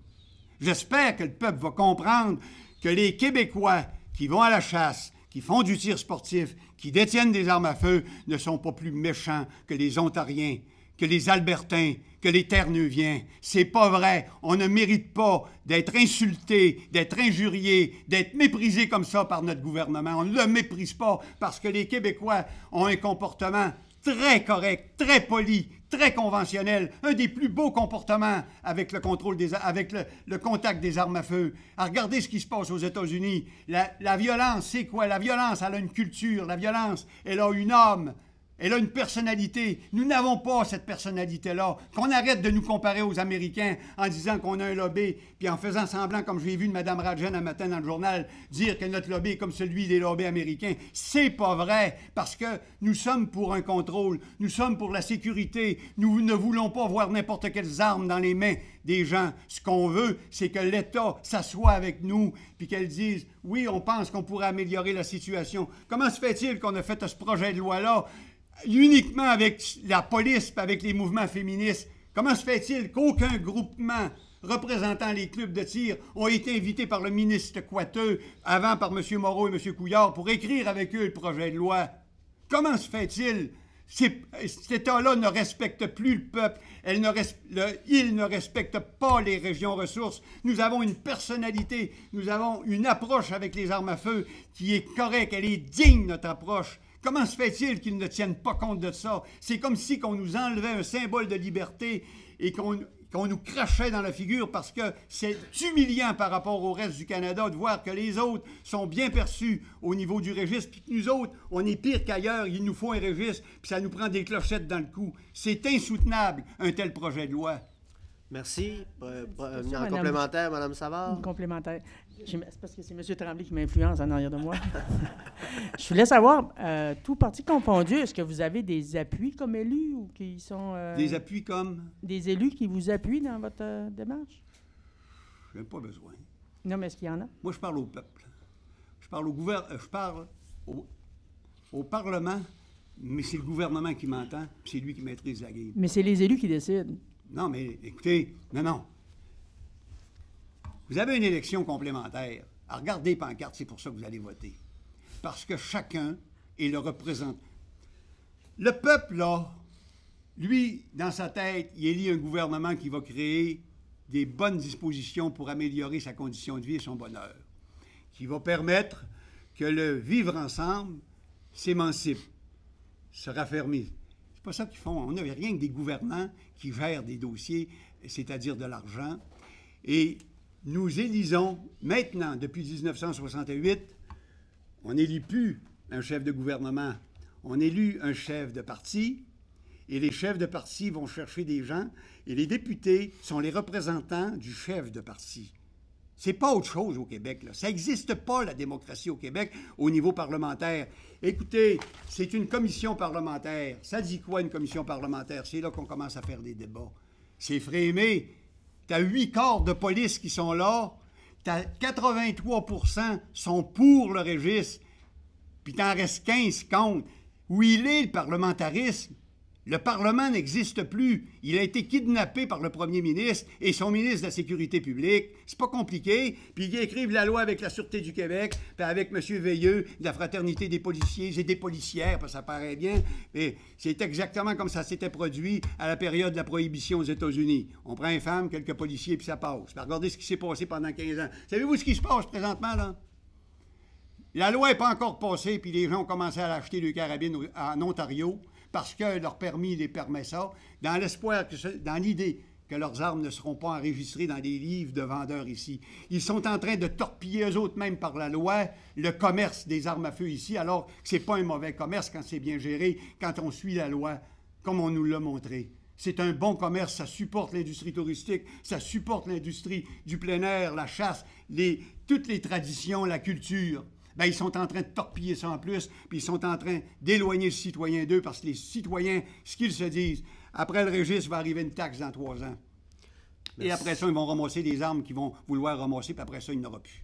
J'espère que le peuple va comprendre que les Québécois qui vont à la chasse, qui font du tir sportif, qui détiennent des armes à feu, ne sont pas plus méchants que les Ontariens, que les Albertains, que les Terre-Neuviens. C'est pas vrai. On ne mérite pas d'être insulté, d'être injurié, d'être méprisé comme ça par notre gouvernement. On ne le méprise pas parce que les Québécois ont un comportement très correct, très poli, très conventionnel, un des plus beaux comportements avec le contrôle avec le contact des armes à feu. Alors, regardez ce qui se passe aux États-Unis. La violence, c'est quoi? La violence, elle a une culture. La violence, elle a une âme. Elle a une personnalité. Nous n'avons pas cette personnalité-là. Qu'on arrête de nous comparer aux Américains en disant qu'on a un lobby, puis en faisant semblant, comme je l'ai vu de Mme Rajan un matin dans le journal, dire que notre lobby est comme celui des lobbies américains. C'est pas vrai, parce que nous sommes pour un contrôle, nous sommes pour la sécurité. Nous ne voulons pas voir n'importe quelles armes dans les mains des gens. Ce qu'on veut, c'est que l'État s'assoie avec nous, puis qu'elle dise, oui, on pense qu'on pourrait améliorer la situation. Comment se fait-il qu'on a fait ce projet de loi-là uniquement avec la police et avec les mouvements féministes? Comment se fait-il qu'aucun groupement représentant les clubs de tir ont été invités par le ministre Coiteux, avant par M. Moreau et M. Couillard, pour écrire avec eux le projet de loi? Comment se fait-il? Cet État-là ne respecte plus le peuple. Il ne respecte pas les régions ressources. Nous avons une personnalité, nous avons une approche avec les armes à feu qui est correcte, elle est digne, notre approche. Comment se fait-il qu'ils ne tiennent pas compte de ça? C'est comme si on nous enlevait un symbole de liberté et qu'on nous crachait dans la figure parce que c'est humiliant par rapport au reste du Canada de voir que les autres sont bien perçus au niveau du registre, puis que nous autres, on est pire qu'ailleurs, il nous faut un registre, puis ça nous prend des clochettes dans le cou. C'est insoutenable, un tel projet de loi. Merci. En complémentaire, Mme Savard? Complémentaire. C'est parce que c'est M. Tremblay qui m'influence en arrière de moi. Je voulais savoir, tout parti confondu, est-ce que vous avez des appuis comme élus ou qui sont... Des appuis comme? Des élus qui vous appuient dans votre démarche? Je n'ai pas besoin. Non, mais est-ce qu'il y en a? Moi, je parle au peuple. Je parle au gouvernement. Je parle au Parlement, mais c'est le gouvernement qui m'entend, puis c'est lui qui maîtrise la game. Mais c'est les élus qui décident. Non, mais écoutez, non. Vous avez une élection complémentaire. Alors, regardez les pancartes, c'est pour ça que vous allez voter. Parce que chacun est le représentant. Le peuple, là, lui, dans sa tête, il élit un gouvernement qui va créer des bonnes dispositions pour améliorer sa condition de vie et son bonheur, qui va permettre que le vivre ensemble s'émancipe, se raffermisse. C'est pas ça qu'ils font. On n'a rien que des gouvernants qui gèrent des dossiers, c'est-à-dire de l'argent. Et nous élisons maintenant, depuis 1968, on n'élit plus un chef de gouvernement, on élit un chef de parti, et les chefs de parti vont chercher des gens, et les députés sont les représentants du chef de parti. C'est pas autre chose au Québec, là. Ça n'existe pas, la démocratie au Québec, au niveau parlementaire. Écoutez, c'est une commission parlementaire. Ça dit quoi, une commission parlementaire? C'est là qu'on commence à faire des débats. C'est frémé. T'as 8 corps de police qui sont là. T'as 83% sont pour le registre. Puis t'en restes 15 contre. Où il est, le parlementarisme? Le Parlement n'existe plus. Il a été kidnappé par le premier ministre et son ministre de la Sécurité publique. C'est pas compliqué. Puis ils écrivent la loi avec la Sûreté du Québec, puis avec M. Veilleux, de la Fraternité des policiers et des policières, parce que ça paraît bien. Et c'est exactement comme ça s'était produit à la période de la Prohibition aux États-Unis. On prend une femme, quelques policiers, puis ça passe. Puis regardez ce qui s'est passé pendant 15 ans. Savez-vous ce qui se passe présentement, là? La loi n'est pas encore passée, puis les gens ont commencé à acheter des carabines en Ontario parce que leur permis les permet ça, dans l'espoir, dans l'idée que leurs armes ne seront pas enregistrées dans des livres de vendeurs ici. Ils sont en train de torpiller eux autres même par la loi le commerce des armes à feu ici, alors que ce n'est pas un mauvais commerce quand c'est bien géré, quand on suit la loi, comme on nous l'a montré. C'est un bon commerce, ça supporte l'industrie touristique, ça supporte l'industrie du plein air, la chasse, toutes les traditions, la culture. Bien, ils sont en train de torpiller ça en plus, puis ils sont en train d'éloigner le citoyen d'eux, parce que les citoyens, ce qu'ils se disent, après le registre, va arriver une taxe dans 3 ans. Merci. Et après ça, ils vont ramasser des armes qu'ils vont vouloir ramasser, puis après ça, il n'y en aura plus.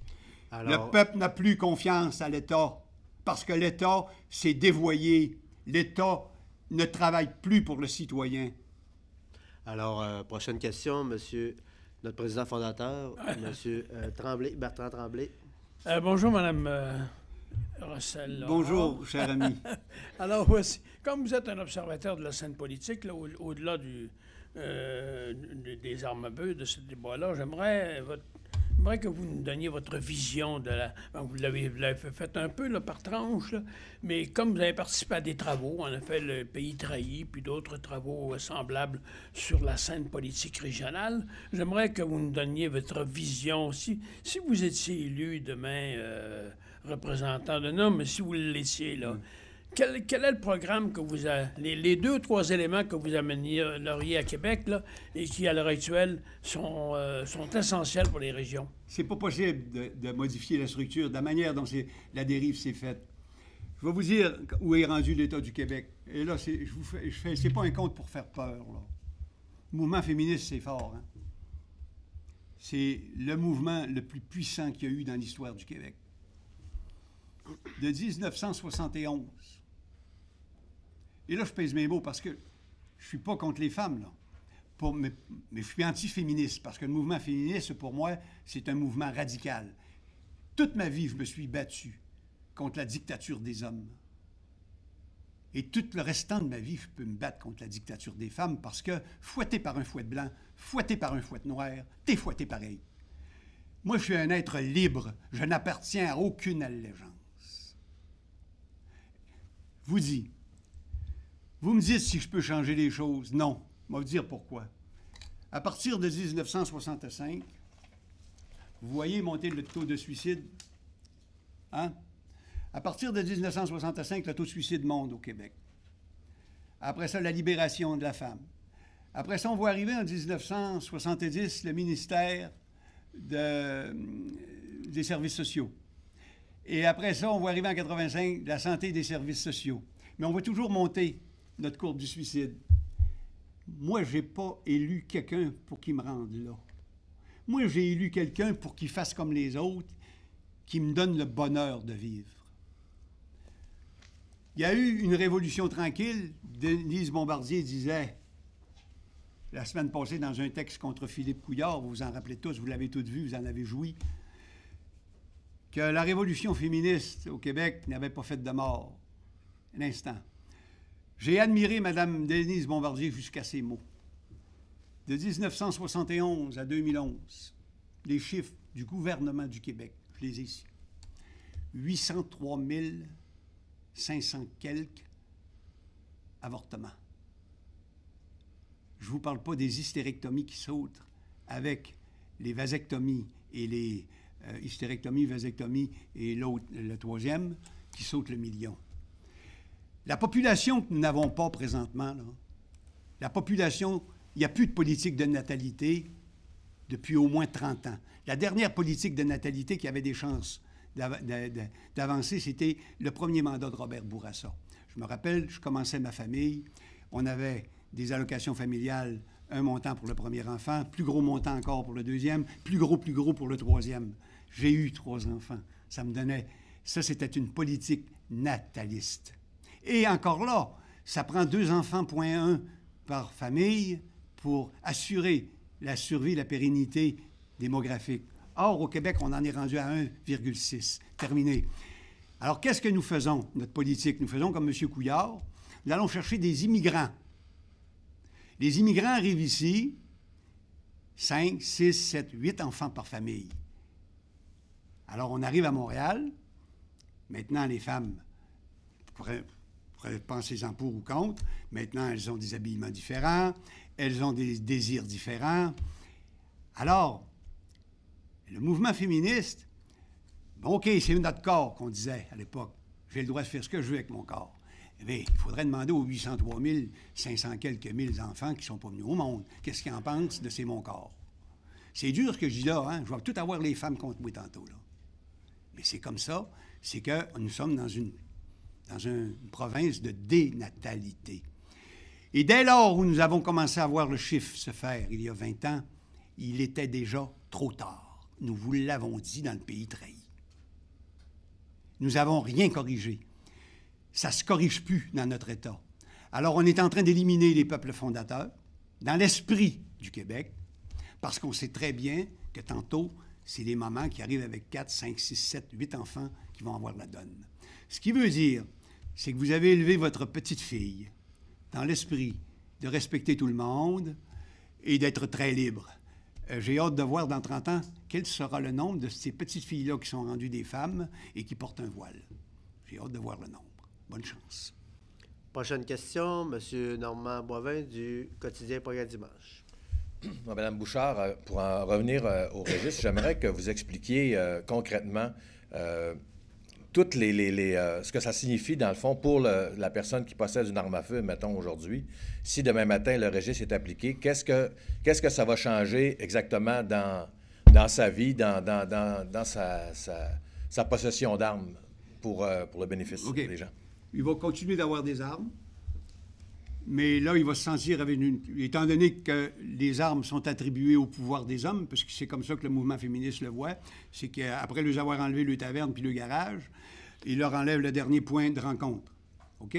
Alors... Le peuple n'a plus confiance à l'État, parce que l'État s'est dévoyé. L'État ne travaille plus pour le citoyen. Alors, prochaine question, monsieur, notre président fondateur, monsieur Tremblay, Bertrand Tremblay. Bonjour, Madame Rossel. Bonjour, cher ami. Alors, voici, comme vous êtes un observateur de la scène politique, là, au-delà des armes à feu, de ce débat-là, j'aimerais que vous nous donniez votre vision de la... Vous l'avez fait un peu là, par tranche, là, mais comme vous avez participé à des travaux, on a fait le Pays trahi, puis d'autres travaux semblables sur la scène politique régionale, j'aimerais que vous nous donniez votre vision. Si vous étiez élu demain représentant d'un homme, si vous l'étiez, là, quel est le programme que vous avez, les 2 ou 3 éléments que vous amèneriez à Québec là, et qui, à l'heure actuelle, sont essentiels pour les régions? C'est pas possible de modifier la structure, de la manière dont la dérive s'est faite. Je vais vous dire où est rendu l'État du Québec. Et là, c'est pas un compte pour faire peur. Là. Le mouvement féministe, c'est fort. Hein? C'est le mouvement le plus puissant qu'il y a eu dans l'histoire du Québec. De 1971. Et là, je pèse mes mots parce que je ne suis pas contre les femmes, là. Mais je suis anti-féministe, parce que le mouvement féministe, pour moi, c'est un mouvement radical. Toute ma vie, je me suis battu contre la dictature des hommes. Et tout le restant de ma vie, je peux me battre contre la dictature des femmes, parce que, fouetté par un fouet blanc, fouetté par un fouet noir, t'es fouetté pareil. Moi, je suis un être libre. Je n'appartiens à aucune allégeance. Vous me dites si je peux changer les choses. Non. Je vais vous dire pourquoi. À partir de 1965, vous voyez monter le taux de suicide? Hein? À partir de 1965, le taux de suicide monte au Québec. Après ça, la libération de la femme. Après ça, on voit arriver en 1970 le ministère des services sociaux. Et après ça, on voit arriver en 85 la santé et des services sociaux. Mais on va toujours monter notre courbe du suicide. Moi, je n'ai pas élu quelqu'un pour qu'il me rende là. Moi, j'ai élu quelqu'un pour qu'il fasse comme les autres, qui me donne le bonheur de vivre. Il y a eu une révolution tranquille. Denise Bombardier disait, la semaine passée, dans un texte contre Philippe Couillard, vous vous en rappelez tous, vous l'avez tous vu, vous en avez joui, que la révolution féministe au Québec n'avait pas fait de mort. Un instant. J'ai admiré Mme Denise Bombardier jusqu'à ses mots. De 1971 à 2011, les chiffres du gouvernement du Québec, je les ai ici. 803 500 quelques avortements. Je ne vous parle pas des hystérectomies qui sautent avec les vasectomies et les hystérectomies, vasectomies et l'autre, le troisième, qui sautent le million. La population que nous n'avons pas présentement, là, la population, il n'y a plus de politique de natalité depuis au moins 30 ans. La dernière politique de natalité qui avait des chances d'avancer, c'était le premier mandat de Robert Bourassa. Je me rappelle, je commençais ma famille, on avait des allocations familiales, un montant pour le premier enfant, plus gros montant encore pour le deuxième, plus gros pour le troisième. J'ai eu 3 enfants. Ça me donnait... Ça, c'était une politique nataliste. Et encore là, ça prend 2 enfants, point 1 par famille pour assurer la survie, la pérennité démographique. Or, au Québec, on en est rendu à 1,6. Terminé. Alors, qu'est-ce que nous faisons, notre politique? Nous faisons comme M. Couillard. Nous allons chercher des immigrants. Les immigrants arrivent ici, 5, 6, 7, 8 enfants par famille. Alors, on arrive à Montréal. Maintenant, les femmes, pensez-en pour ou contre, maintenant, elles ont des habillements différents, elles ont des désirs différents. Alors, le mouvement féministe, bon, OK, c'est notre corps qu'on disait à l'époque. J'ai le droit de faire ce que je veux avec mon corps. Eh bien, il faudrait demander aux 803 500 quelques mille enfants qui ne sont pas venus au monde, qu'est-ce qu'ils en pensent de c'est mon corps. C'est dur ce que je dis là, hein? Je vais tout avoir les femmes contre moi tantôt, là. Mais c'est comme ça, c'est que nous sommes dans une province de dénatalité. Et dès lors où nous avons commencé à voir le chiffre se faire, il y a 20 ans, il était déjà trop tard. Nous vous l'avons dit dans le pays trahi. Nous n'avons rien corrigé. Ça ne se corrige plus dans notre État. Alors, on est en train d'éliminer les peuples fondateurs dans l'esprit du Québec, parce qu'on sait très bien que tantôt, c'est les mamans qui arrivent avec 4, 5, 6, 7, 8 enfants qui vont avoir la donne. Ce qui veut dire, c'est que vous avez élevé votre petite fille dans l'esprit de respecter tout le monde et d'être très libre. J'ai hâte de voir dans 30 ans quel sera le nombre de ces petites filles-là qui sont rendues des femmes et qui portent un voile. J'ai hâte de voir le nombre. Bonne chance. Prochaine question, M. Normand Boivin du quotidien Progrès Dimanche. Madame Bouchard, pour en revenir au registre, j'aimerais que vous expliquiez concrètement ce que ça signifie, dans le fond, pour la personne qui possède une arme à feu, mettons, aujourd'hui. Si demain matin, le registre est appliqué, qu'est-ce que ça va changer exactement dans sa vie, dans sa possession d'armes pour le bénéfice des gens? Il va continuer d'avoir des armes, mais là, il va se sentir avec étant donné que les armes sont attribuées au pouvoir des hommes, parce que c'est comme ça que le mouvement féministe le voit, c'est qu'après les avoir enlevé le taverne puis le garage, il leur enlève le dernier point de rencontre. OK?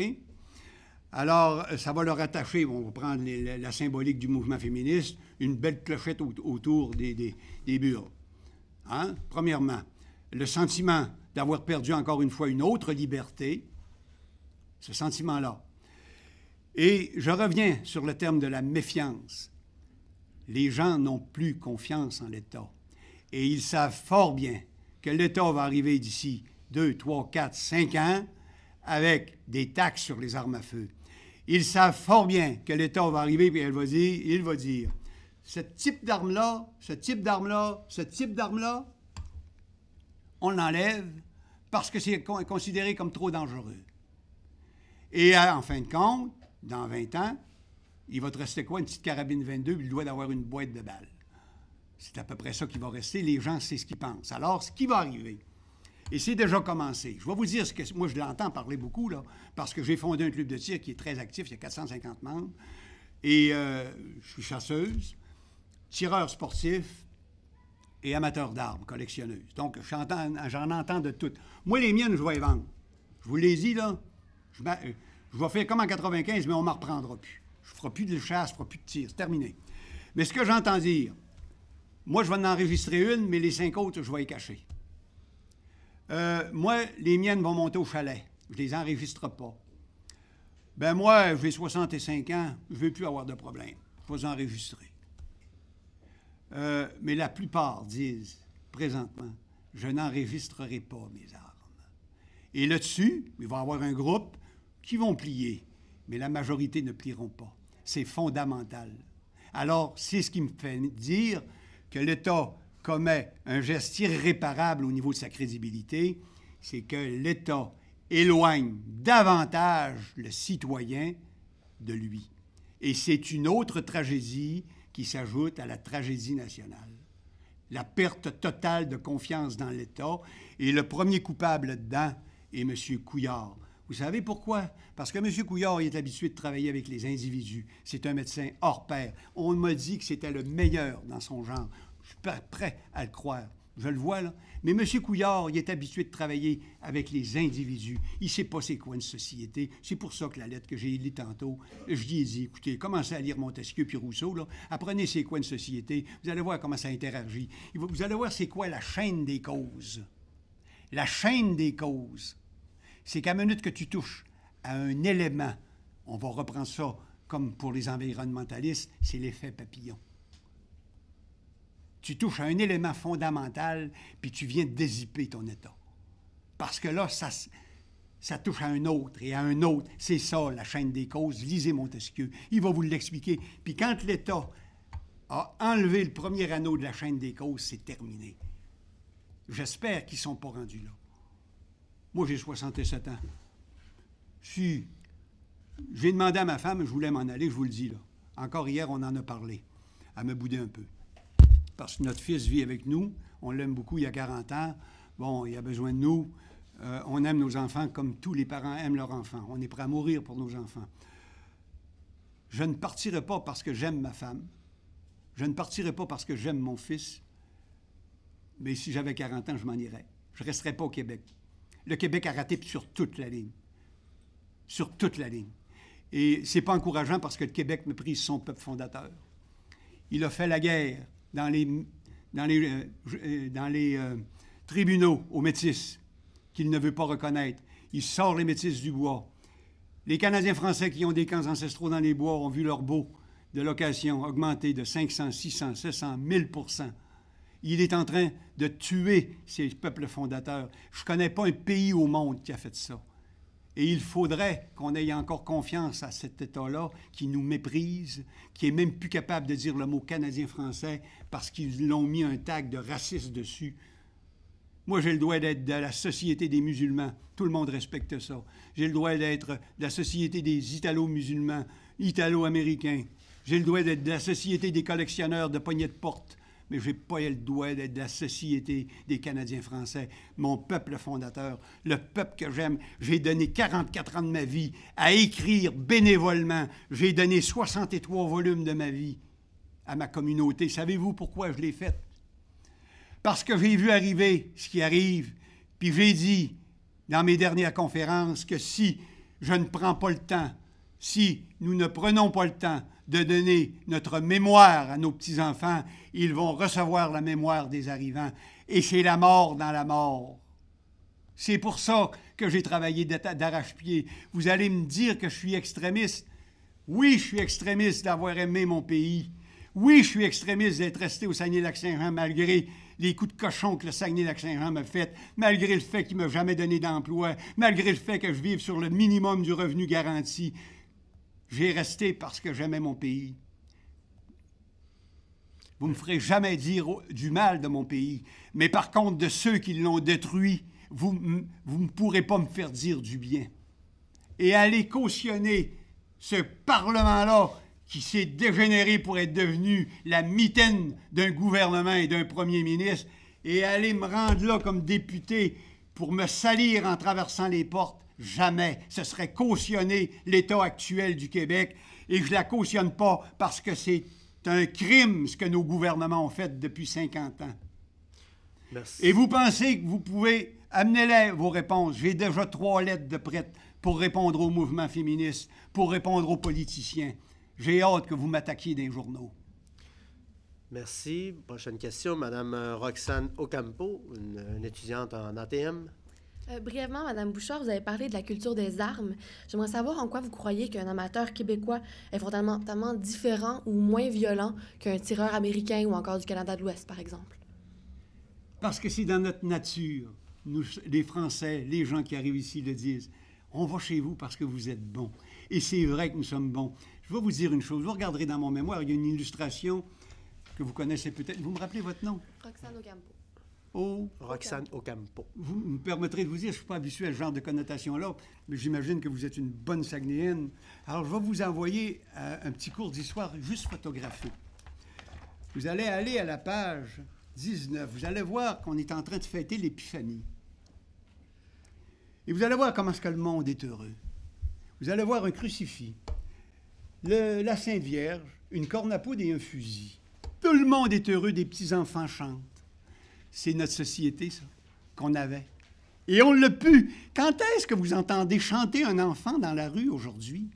Alors, ça va leur attacher, on va prendre la symbolique du mouvement féministe, une belle clochette autour des burles. Hein? Premièrement, le sentiment d'avoir perdu encore une fois une autre liberté, ce sentiment-là. Et je reviens sur le terme de la méfiance. Les gens n'ont plus confiance en l'État. Et ils savent fort bien que l'État va arriver d'ici 2, 3, 4, 5 ans avec des taxes sur les armes à feu. Ils savent fort bien que l'État va arriver et il va dire, ce type d'arme-là, on l'enlève parce que c'est considéré comme trop dangereux. Et en fin de compte, dans 20 ans, il va te rester quoi? Une petite carabine 22, puis il doit avoir une boîte de balles. C'est à peu près ça qui va rester. Les gens, c'est ce qu'ils pensent. Alors, ce qui va arriver, et c'est déjà commencé. Je vais vous dire ce que... Moi, je l'entends parler beaucoup, là, parce que j'ai fondé un club de tir qui est très actif. Il y a 450 membres. Et je suis chasseuse, tireur sportif et amateur d'armes, collectionneuse. Donc, j'en entends de toutes. Moi, les miennes, je vais les vendre. Je vous l'ai dit, là. Je vais faire comme en 95, mais on ne m'en reprendra plus. Je ne ferai plus de chasse, je ne ferai plus de tir. C'est terminé. Mais ce que j'entends dire, moi, je vais en enregistrer une, mais les 5 autres, je vais les cacher. Moi, les miennes vont monter au chalet. Je ne les enregistre pas. Ben moi, j'ai 65 ans, je ne veux plus avoir de problème. Je vais les enregistrer. Mais la plupart disent, présentement, je n'enregistrerai pas mes armes. Et là-dessus, il va y avoir un groupe qui vont plier, mais la majorité ne plieront pas. C'est fondamental. Alors, c'est ce qui me fait dire que l'État commet un geste irréparable au niveau de sa crédibilité, c'est que l'État éloigne davantage le citoyen de lui. Et c'est une autre tragédie qui s'ajoute à la tragédie nationale. La perte totale de confiance dans l'État. Et le premier coupable là-dedans est M. Couillard. Vous savez pourquoi? Parce que M. Couillard il est habitué de travailler avec les individus. C'est un médecin hors pair. On m'a dit que c'était le meilleur dans son genre. Je suis prêt à le croire. Je le vois, là. Mais M. Couillard, il est habitué de travailler avec les individus. Il ne sait pas c'est quoi une société. C'est pour ça que la lettre que j'ai lue tantôt, je lui ai dit, écoutez, commencez à lire Montesquieu puis Rousseau, là. Apprenez c'est quoi une société. Vous allez voir comment ça interagit. Vous allez voir c'est quoi la chaîne des causes. La chaîne des causes. C'est qu'à la minute que tu touches à un élément, on va reprendre ça comme pour les environnementalistes, c'est l'effet papillon. Tu touches à un élément fondamental, puis tu viens de dézipper ton État. Parce que là, ça touche à un autre et à un autre. C'est ça, la chaîne des causes. Lisez Montesquieu. Il va vous l'expliquer. Puis quand l'État a enlevé le premier anneau de la chaîne des causes, c'est terminé. J'espère qu'ils ne sont pas rendus là. Moi, j'ai 67 ans. Si j'ai demandé à ma femme, je voulais m'en aller, je vous le dis là. Encore hier, on en a parlé. Elle me boudait un peu. Parce que notre fils vit avec nous. On l'aime beaucoup, il y a 40 ans. Bon, il a besoin de nous. On aime nos enfants comme tous les parents aiment leurs enfants. On est prêt à mourir pour nos enfants. Je ne partirai pas parce que j'aime ma femme. Je ne partirai pas parce que j'aime mon fils. Mais si j'avais 40 ans, je m'en irais. Je ne resterais pas au Québec. Le Québec a raté sur toute la ligne. Sur toute la ligne. Et c'est pas encourageant parce que le Québec méprise son peuple fondateur. Il a fait la guerre dans les tribunaux aux Métis qu'il ne veut pas reconnaître. Il sort les Métis du bois. Les Canadiens français qui ont des camps ancestraux dans les bois ont vu leur baux de location augmenter de 500, 600, 700, 1000%. Il est en train de tuer ces peuples fondateurs. Je ne connais pas un pays au monde qui a fait ça. Et il faudrait qu'on ait encore confiance à cet État-là qui nous méprise, qui est même plus capable de dire le mot Canadien-Français parce qu'ils l'ont mis un tag de raciste dessus. Moi, j'ai le droit d'être de la Société des musulmans. Tout le monde respecte ça. J'ai le droit d'être de la Société des Italo-musulmans, Italo-américains. J'ai le droit d'être de la Société des collectionneurs de poignées de porte. Mais je n'ai pas le droit d'être de la Société des Canadiens français, mon peuple fondateur, le peuple que j'aime. J'ai donné 44 ans de ma vie à écrire bénévolement. J'ai donné 63 volumes de ma vie à ma communauté. Savez-vous pourquoi je l'ai fait? Parce que j'ai vu arriver ce qui arrive, puis j'ai dit dans mes dernières conférences que si je ne prends pas le temps, si nous ne prenons pas le temps de donner notre mémoire à nos petits-enfants, ils vont recevoir la mémoire des arrivants. Et c'est la mort dans la mort. C'est pour ça que j'ai travaillé d'arrache-pied. Vous allez me dire que je suis extrémiste. Oui, je suis extrémiste d'avoir aimé mon pays. Oui, je suis extrémiste d'être resté au Saguenay-Lac-Saint-Jean malgré les coups de cochon que le Saguenay-Lac-Saint-Jean m'a fait, malgré le fait qu'il ne m'a jamais donné d'emploi, malgré le fait que je vive sur le minimum du revenu garanti. J'ai resté parce que j'aimais mon pays. Vous ne me ferez jamais dire du mal de mon pays, mais par contre, de ceux qui l'ont détruit, vous ne pourrez pas me faire dire du bien. Et aller cautionner ce Parlement-là qui s'est dégénéré pour être devenu la mitaine d'un gouvernement et d'un premier ministre, et aller me rendre là comme député pour me salir en traversant les portes, jamais. Ce serait cautionner l'État actuel du Québec, et je ne la cautionne pas parce que c'est un crime ce que nos gouvernements ont fait depuis 50 ans. Merci. Et vous pensez que vous pouvez... Amenez-les vos réponses. J'ai déjà 3 lettres de prêtes pour répondre au mouvement féministe, pour répondre aux politiciens. J'ai hâte que vous m'attaquiez des journaux. Merci. Prochaine question, Mme Roxane Ocampo, une étudiante en ATM. Brièvement, Mme Bouchard, vous avez parlé de la culture des armes. J'aimerais savoir en quoi vous croyez qu'un amateur québécois est fondamentalement différent ou moins violent qu'un tireur américain ou encore du Canada de l'Ouest, par exemple. Parce que c'est dans notre nature. Nous, les Français, les gens qui arrivent ici le disent. On va chez vous parce que vous êtes bons. Et c'est vrai que nous sommes bons. Je vais vous dire une chose. Vous regarderez dans mon mémoire, il y a une illustration que vous connaissez peut-être. Vous me rappelez votre nom? Roxane Ocampo. Oh, Roxane Ocampo. vous me permettrez de vous dire, je ne suis pas habitué à ce genre de connotation-là, mais j'imagine que vous êtes une bonne Saguenayenne. Alors, je vais vous envoyer un petit cours d'histoire juste photographique. Vous allez aller à la page 19. Vous allez voir qu'on est en train de fêter l'Épiphanie. Et vous allez voir comment est-ce que le monde est heureux. Vous allez voir un crucifix, la Sainte Vierge, une corne à poudre et un fusil. Tout le monde est heureux, des petits-enfants chantent. C'est notre société, ça, qu'on avait. Et on l'a pu. Quand est-ce que vous entendez chanter un enfant dans la rue aujourd'hui?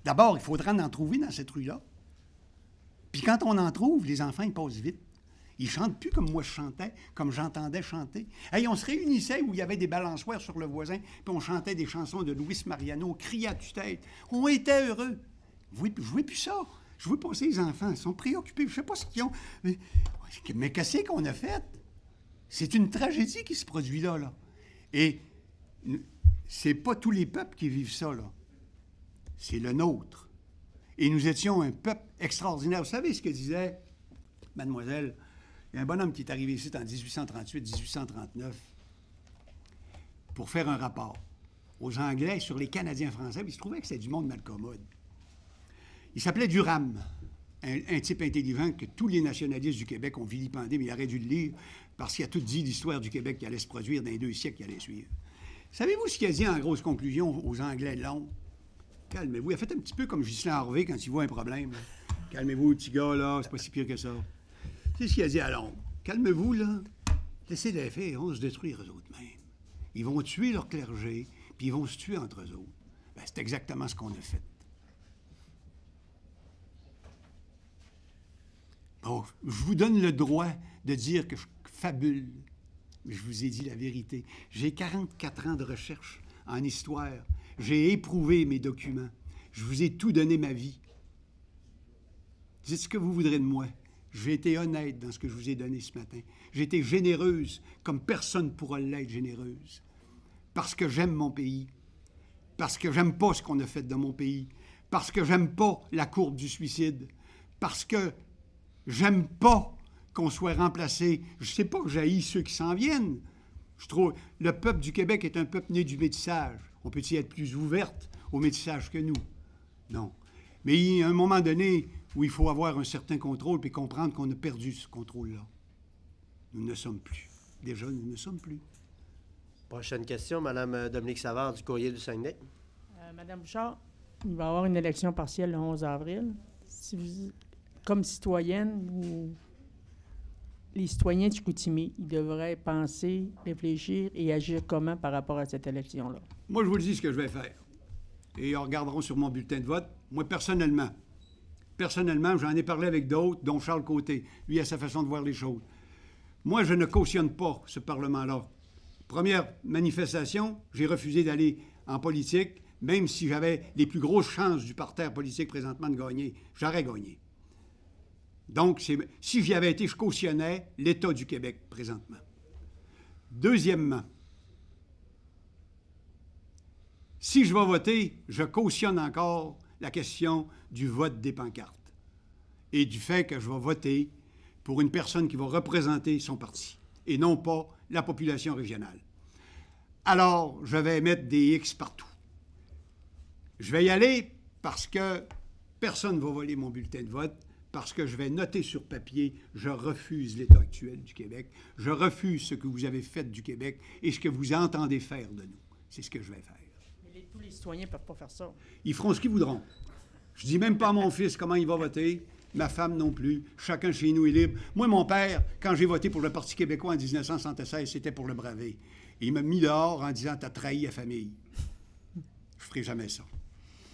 D'abord, il faudra en trouver dans cette rue-là. Puis quand on en trouve, les enfants, ils passent vite. Ils ne chantent plus comme moi je chantais, comme j'entendais chanter. Hey, on se réunissait où il y avait des balançoires sur le voisin, puis on chantait des chansons de Luis Mariano, on criait à tue-tête. On était heureux. Je ne vois plus ça. Je vois passer les enfants. Ils sont préoccupés. Je ne sais pas ce qu'ils ont. Mais qu'est-ce qu'on a fait? C'est une tragédie qui se produit là. Et c'est pas tous les peuples qui vivent ça, là. C'est le nôtre. Et nous étions un peuple extraordinaire. Vous savez ce que disait mademoiselle? Il y a un bonhomme qui est arrivé ici en 1838-1839 pour faire un rapport aux Anglais sur les Canadiens français. Il se trouvait que c'était du monde malcommode. Il s'appelait Durham, un type intelligent que tous les nationalistes du Québec ont vilipendé, mais il aurait dû le lire parce qu'il a tout dit l'histoire du Québec qui allait se produire dans les 2 siècles qui allaient suivre. Savez-vous ce qu'il a dit en grosse conclusion aux Anglais de Londres? Calmez-vous. Il a fait un petit peu comme Ghislain Harvey quand il voit un problème. Là. Calmez-vous, petit gars, là, c'est pas si pire que ça. C'est ce qu'il a dit à Londres. Calmez-vous, là. Laissez les faire, ils vont se détruire eux autres mêmes. Ils vont tuer leur clergé, puis ils vont se tuer entre eux autres. Ben, c'est exactement ce qu'on a fait. Bon, je vous donne le droit de dire que je fabule, mais je vous ai dit la vérité. J'ai 44 ans de recherche en histoire. J'ai éprouvé mes documents. Je vous ai tout donné ma vie. Dites ce que vous voudrez de moi. J'ai été honnête dans ce que je vous ai donné ce matin. J'ai été généreuse comme personne ne pourra l'être généreuse. Parce que j'aime mon pays. Parce que j'aime pas ce qu'on a fait dans mon pays. Parce que j'aime pas la courbe du suicide. Parce que j'aime pas qu'on soit remplacé. Je sais pas que j'haïs ceux qui s'en viennent. Je trouve le peuple du Québec est un peuple né du métissage. On peut y être plus ouverte au métissage que nous? Non. Mais il y a un moment donné où il faut avoir un certain contrôle puis comprendre qu'on a perdu ce contrôle-là. Nous ne sommes plus. Déjà, nous ne sommes plus. Prochaine question, Mme Dominique Savard du Courrier du Saguenay. Madame Bouchard, il va y avoir une élection partielle le 11 avril. Si vous, comme citoyenne, les citoyens de Chicoutimi, ils devraient penser, réfléchir et agir comment par rapport à cette élection-là? Moi, je vous le dis ce que je vais faire. Et ils regarderont sur mon bulletin de vote. Moi, personnellement, j'en ai parlé avec d'autres, dont Charles Côté. Lui a sa façon de voir les choses. Moi, je ne cautionne pas ce Parlement-là. Première manifestation, j'ai refusé d'aller en politique, même si j'avais les plus grosses chances du parterre politique présentement de gagner. J'aurais gagné. Donc, si j'y avais été, je cautionnais l'État du Québec présentement. Deuxièmement, si je vais voter, je cautionne encore la question du vote des pancartes et du fait que je vais voter pour une personne qui va représenter son parti et non pas la population régionale. Alors, je vais mettre des X partout. Je vais y aller parce que personne ne va voler mon bulletin de vote, parce que je vais noter sur papier, je refuse l'état actuel du Québec, je refuse ce que vous avez fait du Québec et ce que vous entendez faire de nous. C'est ce que je vais faire. Mais tous les citoyens ne peuvent pas faire ça. Ils feront ce qu'ils voudront. Je dis même pas à mon fils comment il va voter, ma femme non plus. Chacun chez nous est libre. Moi, mon père, quand j'ai voté pour le Parti québécois en 1976, c'était pour le braver. Et il m'a mis dehors en disant « T'as trahi la famille ». Je ferai jamais ça.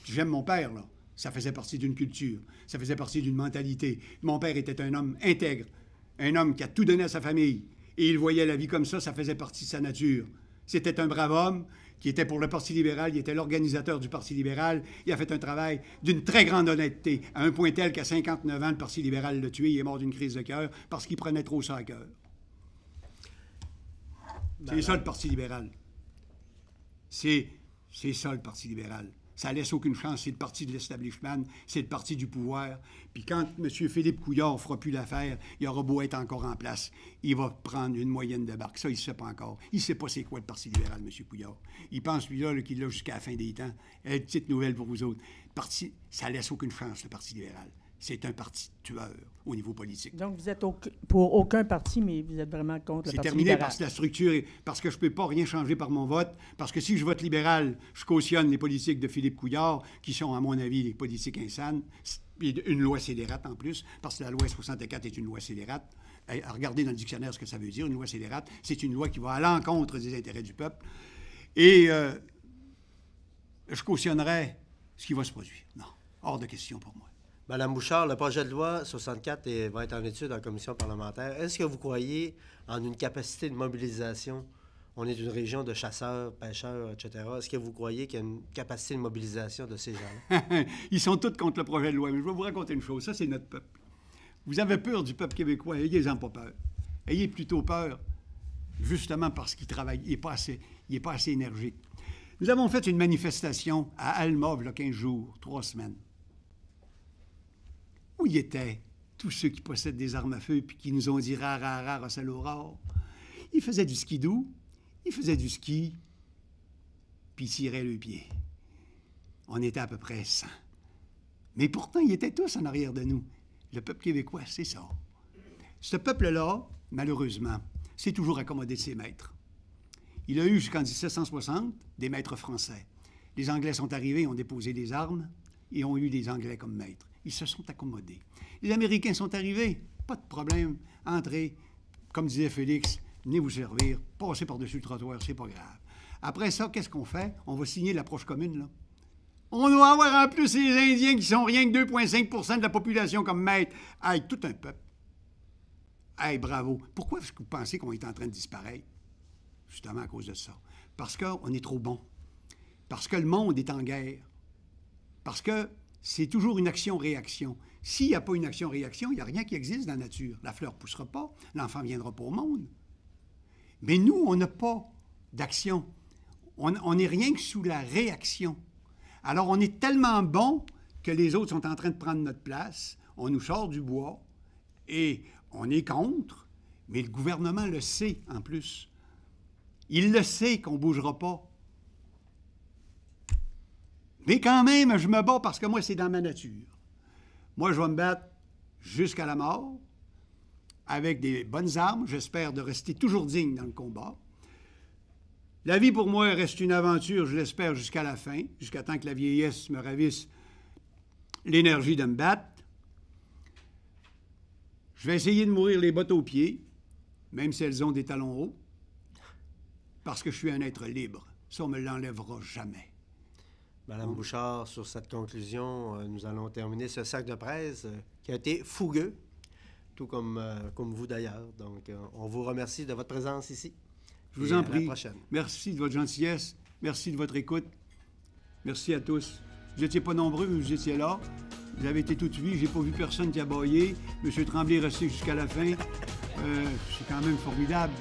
J'aime mon père, là. Ça faisait partie d'une culture, ça faisait partie d'une mentalité. Mon père était un homme intègre, un homme qui a tout donné à sa famille. Et il voyait la vie comme ça faisait partie de sa nature. C'était un brave homme qui était pour le Parti libéral, il était l'organisateur du Parti libéral. Il a fait un travail d'une très grande honnêteté, à un point tel qu'à 59 ans, le Parti libéral l'a tué, il est mort d'une crise de cœur parce qu'il prenait trop ça à cœur. C'est ça le Parti libéral. C'est ça le Parti libéral. Ça laisse aucune chance. C'est le parti de l'establishment, c'est le parti du pouvoir. Puis quand M. Philippe Couillard ne fera plus l'affaire, il aura beau être encore en place, il va prendre une moyenne de barque. Ça, il ne sait pas encore. Il ne sait pas c'est quoi le Parti libéral, M. Couillard. Il pense, lui-là, qu'il l'a jusqu'à la fin des temps. Une petite nouvelle pour vous autres. Ça laisse aucune chance, le Parti libéral. C'est un parti tueur au niveau politique. Donc, vous êtes pour aucun parti, mais vous êtes vraiment contre le Parti libéral. C'est terminé parce que la structure, parce que je ne peux pas rien changer par mon vote, parce que si je vote libéral, je cautionne les politiques de Philippe Couillard, qui sont, à mon avis, des politiques insanes, et une loi scélérate en plus, parce que la loi 64 est une loi scélérate. Regardez dans le dictionnaire ce que ça veut dire, une loi scélérate. C'est une loi qui va à l'encontre des intérêts du peuple. Et je cautionnerais ce qui va se produire. Non, hors de question pour moi. Madame Bouchard, le projet de loi 64 va être en étude en commission parlementaire. Est-ce que vous croyez en une capacité de mobilisation? On est une région de chasseurs, pêcheurs, etc. Est-ce que vous croyez qu'il y a une capacité de mobilisation de ces gens-là? Ils sont tous contre le projet de loi. Mais je vais vous raconter une chose. Ça, c'est notre peuple. Vous avez peur du peuple québécois. Ayez-en pas peur. Ayez plutôt peur justement parce qu'il travaille, il n'est pas assez énergique. Nous avons fait une manifestation à Alma, il y a 15 jours, 3 semaines. Où y étaient tous ceux qui possèdent des armes à feu puis qui nous ont dit « rare, rare, rare, Rossel Aurore ». Ils faisaient du skidoo, ils faisaient du ski, puis ils tiraient le pied. On était à peu près 100. Mais pourtant, ils étaient tous en arrière de nous. Le peuple québécois, c'est ça. Ce peuple-là, malheureusement, s'est toujours accommodé de ses maîtres. Il a eu jusqu'en 1760 des maîtres français. Les Anglais sont arrivés, ont déposé des armes et ont eu des Anglais comme maîtres. Ils se sont accommodés. Les Américains sont arrivés, pas de problème, entrez, comme disait Félix, venez vous servir, passez par-dessus le trottoir, c'est pas grave. Après ça, qu'est-ce qu'on fait? On va signer l'approche commune, là. On doit avoir en plus les Indiens qui sont rien que 2,5 % de la population comme maîtres. Hey, tout un peuple. Hey, bravo. Pourquoi est-ce que vous pensez qu'on est en train de disparaître? Justement à cause de ça. Parce qu'on est trop bon. Parce que le monde est en guerre. Parce que c'est toujours une action-réaction. S'il n'y a pas une action-réaction, il n'y a rien qui existe dans la nature. La fleur ne poussera pas, l'enfant ne viendra pas au monde. Mais nous, on n'a pas d'action. On n'est rien que sous la réaction. Alors, on est tellement bon que les autres sont en train de prendre notre place. On nous sort du bois et on est contre, mais le gouvernement le sait en plus. Il le sait qu'on ne bougera pas. Mais quand même, je me bats parce que moi, c'est dans ma nature. Moi, je vais me battre jusqu'à la mort, avec des bonnes armes. J'espère de rester toujours digne dans le combat. La vie, pour moi, reste une aventure, je l'espère, jusqu'à la fin, jusqu'à temps que la vieillesse me ravisse l'énergie de me battre. Je vais essayer de mourir les bottes aux pieds, même si elles ont des talons hauts, parce que je suis un être libre. Ça, on ne me l'enlèvera jamais. Madame Bouchard, sur cette conclusion, nous allons terminer ce sac de presse qui a été fougueux, tout comme vous d'ailleurs. Donc, on vous remercie de votre présence ici. Je vous en prie. À la prochaine. Merci de votre gentillesse. Merci de votre écoute. Merci à tous. Vous n'étiez pas nombreux, mais vous étiez là. Vous avez été tout de suite. J'ai pas vu personne qui a bâillé. M. Tremblay est resté jusqu'à la fin. C'est quand même formidable.